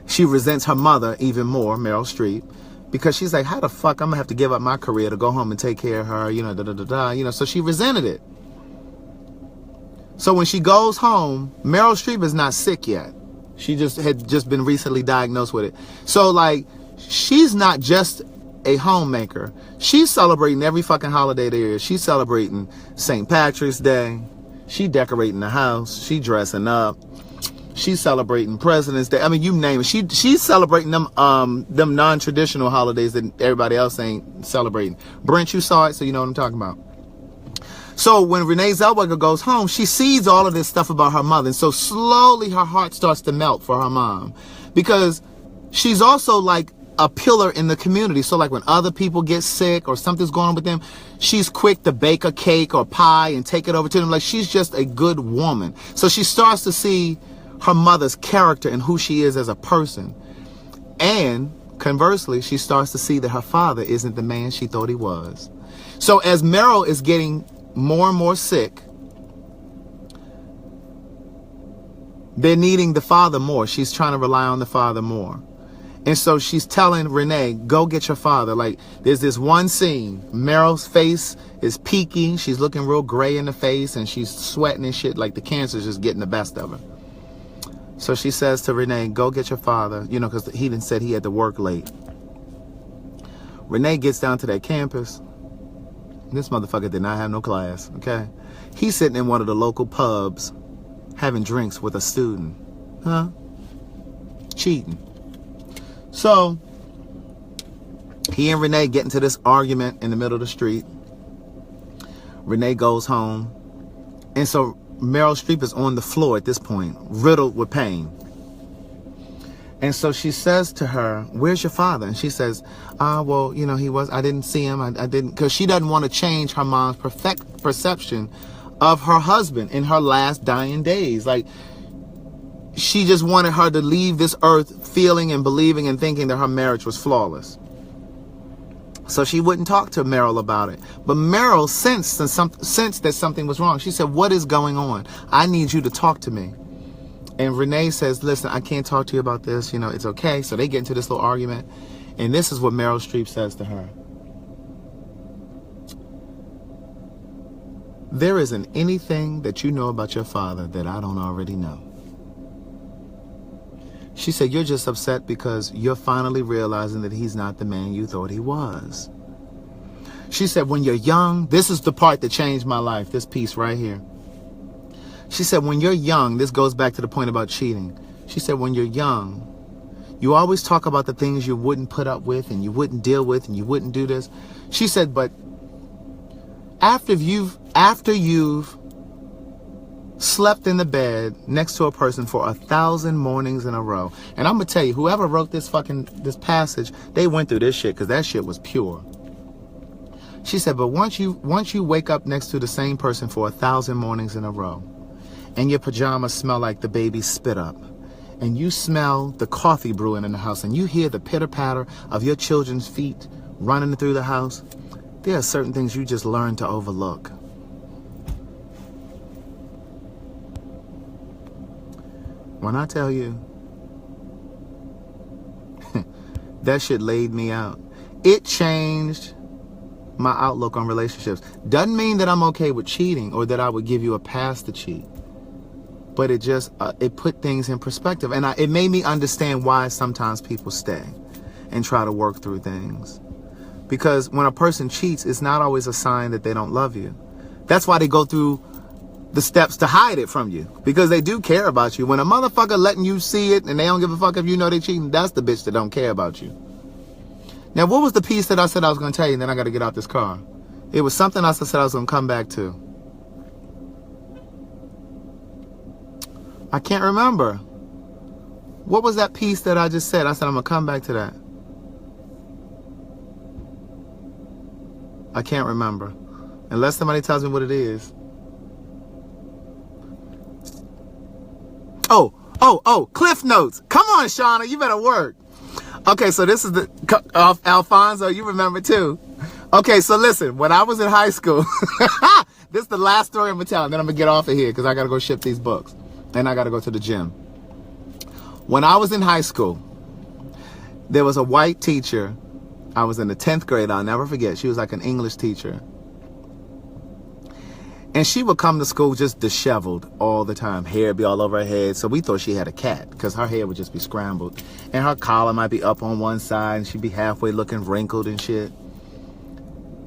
She resents her mother even more, Meryl Streep, because she's like, how the fuck I'm going to have to give up my career to go home and take care of her, so she resented it. So when she goes home, Meryl Streep is not sick yet. She had just been recently diagnosed with it. So, like, she's not just a homemaker. She's celebrating every fucking holiday there is. She's celebrating St. Patrick's Day. She decorating the house. She dressing up. She's celebrating President's Day. I mean, you name it. She's celebrating them non-traditional holidays that everybody else ain't celebrating. Brent, you saw it, so you know what I'm talking about. So when Renee Zellweger goes home, she sees all of this stuff about her mother. And so slowly her heart starts to melt for her mom. Because she's also like a pillar in the community. So like when other people get sick or something's going on with them, she's quick to bake a cake or pie and take it over to them. Like, she's just a good woman. So she starts to see her mother's character and who she is as a person. And conversely, she starts to see that her father isn't the man she thought he was. So as Meryl is getting more and more sick, they're needing the father more. She's trying to rely on the father more. And so she's telling Renee, go get your father. Like, there's this one scene. Meryl's face is peaking. She's looking real gray in the face and she's sweating and shit. Like the cancer's just getting the best of her. So she says to Renee, go get your father, because he done said he had to work late. Renee gets down to that campus. This motherfucker did not have no class, okay? He's sitting in one of the local pubs having drinks with a student. Huh? Cheating. So, he and Renee get into this argument in the middle of the street. Renee goes home. And so Meryl Streep is on the floor at this point, riddled with pain. And so she says to her, where's your father? And she says, well, you know, I didn't see him. I didn't, because she doesn't want to change her mom's perception of her husband in her last dying days. Like, she just wanted her to leave this earth feeling and believing and thinking that her marriage was flawless. So she wouldn't talk to Meryl about it. But Meryl sensed that something was wrong. She said, what is going on? I need you to talk to me. And Renee says, listen, I can't talk to you about this. You know, it's okay. So they get into this little argument. And this is what Meryl Streep says to her. There isn't anything that you know about your father that I don't already know. She said, you're just upset because you're finally realizing that he's not the man you thought he was. She said, when you're young, this is the part that changed my life, this piece right here. She said, when you're young, this goes back to the point about cheating. She said, when you're young, you always talk about the things you wouldn't put up with and you wouldn't deal with and you wouldn't do this. She said, but after you've slept in the bed next to a person for 1,000 mornings in a row. And I'm going to tell you, whoever wrote this passage, they went through this shit because that shit was pure. She said, but once you wake up next to the same person for 1,000 mornings in a row and your pajamas smell like the baby's spit up and you smell the coffee brewing in the house and you hear the pitter patter of your children's feet running through the house, there are certain things you just learn to overlook. When I tell you, that shit laid me out. It changed my outlook on relationships. Doesn't mean that I'm okay with cheating or that I would give you a pass to cheat. But it just, it put things in perspective. And it made me understand why sometimes people stay and try to work through things. Because when a person cheats, it's not always a sign that they don't love you. That's why they go through the steps to hide it from you, because they do care about you. When a motherfucker letting you see it and they don't give a fuck if you know they cheating, that's the bitch that don't care about you. Now, what was the piece that I said I was going to tell you and then I got to get out this car? It was something else I said I was going to come back to. I can't remember. What was that piece that I just said? I said I'm going to come back to that. I can't remember. Unless somebody tells me what it is. Oh, Cliff Notes. Come on, Shauna, you better work. Okay, so this is Alfonso, you remember too. Okay, so listen, when I was in high school, this is the last story I'm going to tell, and then I'm going to get off of here because I got to go ship these books, and I got to go to the gym. When I was in high school, there was a white teacher. I was in the 10th grade, I'll never forget. She was like an English teacher. And she would come to school just disheveled all the time. Hair would be all over her head. So we thought she had a cat because her hair would just be scrambled. And her collar might be up on one side and she'd be halfway looking wrinkled and shit.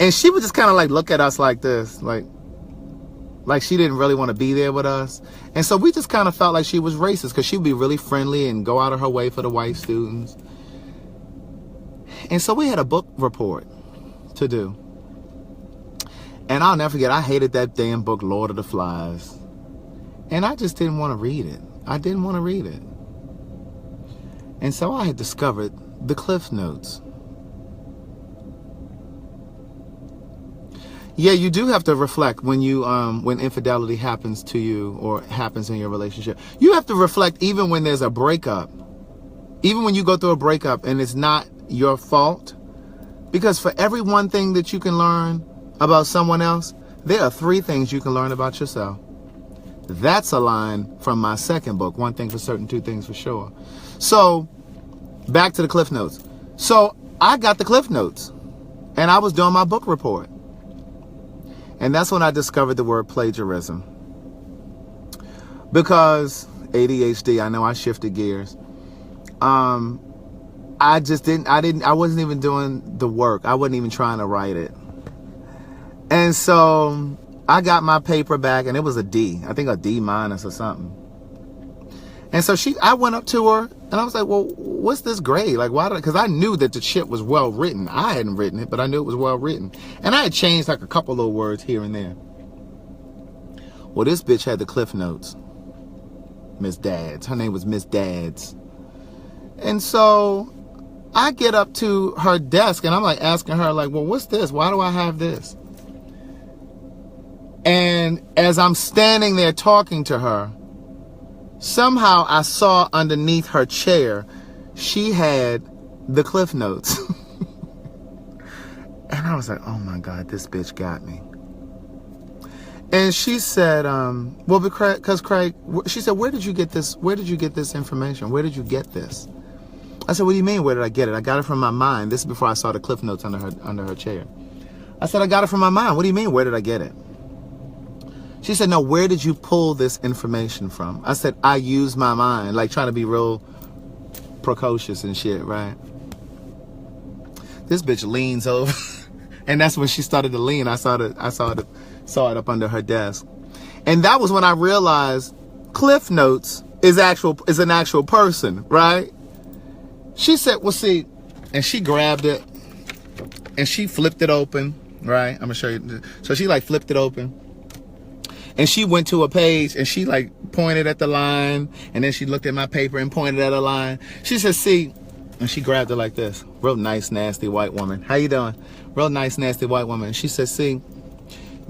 And she would just kind of like look at us like this. Like she didn't really want to be there with us. And so we just kind of felt like she was racist because she'd be really friendly and go out of her way for the white students. And so we had a book report to do. And I'll never forget, I hated that damn book, Lord of the Flies. And I just didn't want to read it. I didn't want to read it. And so I had discovered the Cliff Notes. Yeah, you do have to reflect when infidelity happens to you or happens in your relationship. You have to reflect even when there's a breakup. Even when you go through a breakup and it's not your fault. Because for every one thing that you can learn about someone else, there are 3 things you can learn about yourself. That's a line from my second book, One Thing for Certain, Two Things for Sure. So, back to the Cliff Notes. So, I got the Cliff Notes, and I was doing my book report. And that's when I discovered the word plagiarism. Because ADHD, I know I shifted gears. I wasn't even doing the work. I wasn't even trying to write it. And so I got my paper back and it was a D. I think a D- or something. And so I went up to her and I was like, well, what's this grade? Like, why? Because I knew that the shit was well written. I hadn't written it, but I knew it was well written. And I had changed like a couple little words here and there. Well, this bitch had the Cliff Notes. Miss Dads. Her name was Miss Dads. And so I get up to her desk and I'm like asking her, like, well, what's this? Why do I have this? And as I'm standing there talking to her, somehow I saw underneath her chair, she had the Cliff Notes. And I was like, oh my God, this bitch got me. And she said, well, because Craig, she said, where did you get this? Where did you get this information? Where did you get this? I said, what do you mean, where did I get it? I got it from my mind. This is before I saw the Cliff Notes under her chair. I said, I got it from my mind. What do you mean, where did I get it? She said, no, where did you pull this information from? I said, I used my mind, like trying to be real precocious and shit, right? This bitch leans over. And that's when she started to lean. I saw it up under her desk. And that was when I realized Cliff Notes is an actual person, right? She said, well, see, and she grabbed it and she flipped it open, right? I'm gonna show you. So she like flipped it open and she went to a page and she like pointed at the line and then she looked at my paper and pointed at a line. She said, see, and she grabbed it like this. Real nice, nasty white woman. How you doing? Real nice, nasty white woman. She said, see,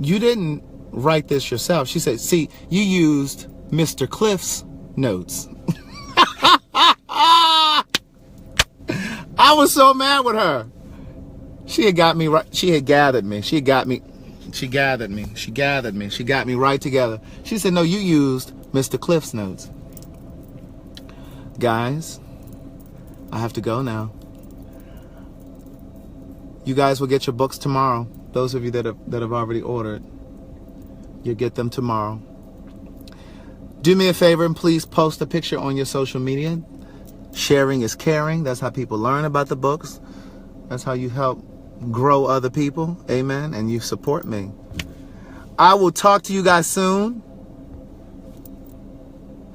you didn't write this yourself. She said, see, you used Mr. Cliff's notes. I was so mad with her. She had got me right. She had gathered me. She got me. She gathered me. She gathered me. She got me right together. She said, no, you used Mr. Cliff's notes. Guys, I have to go now. You guys will get your books tomorrow. Those of you that have already ordered, you'll get them tomorrow. Do me a favor and please post a picture on your social media. Sharing is caring. That's how people learn about the books. That's how you help grow other people. Amen. And you support me. I will talk to you guys soon.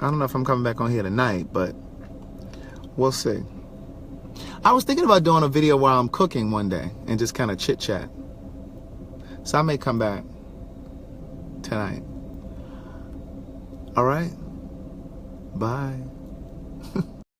I don't know if I'm coming back on here tonight, but we'll see. I was thinking about doing a video while I'm cooking one day and just kind of chit chat. So I may come back tonight. All right. Bye.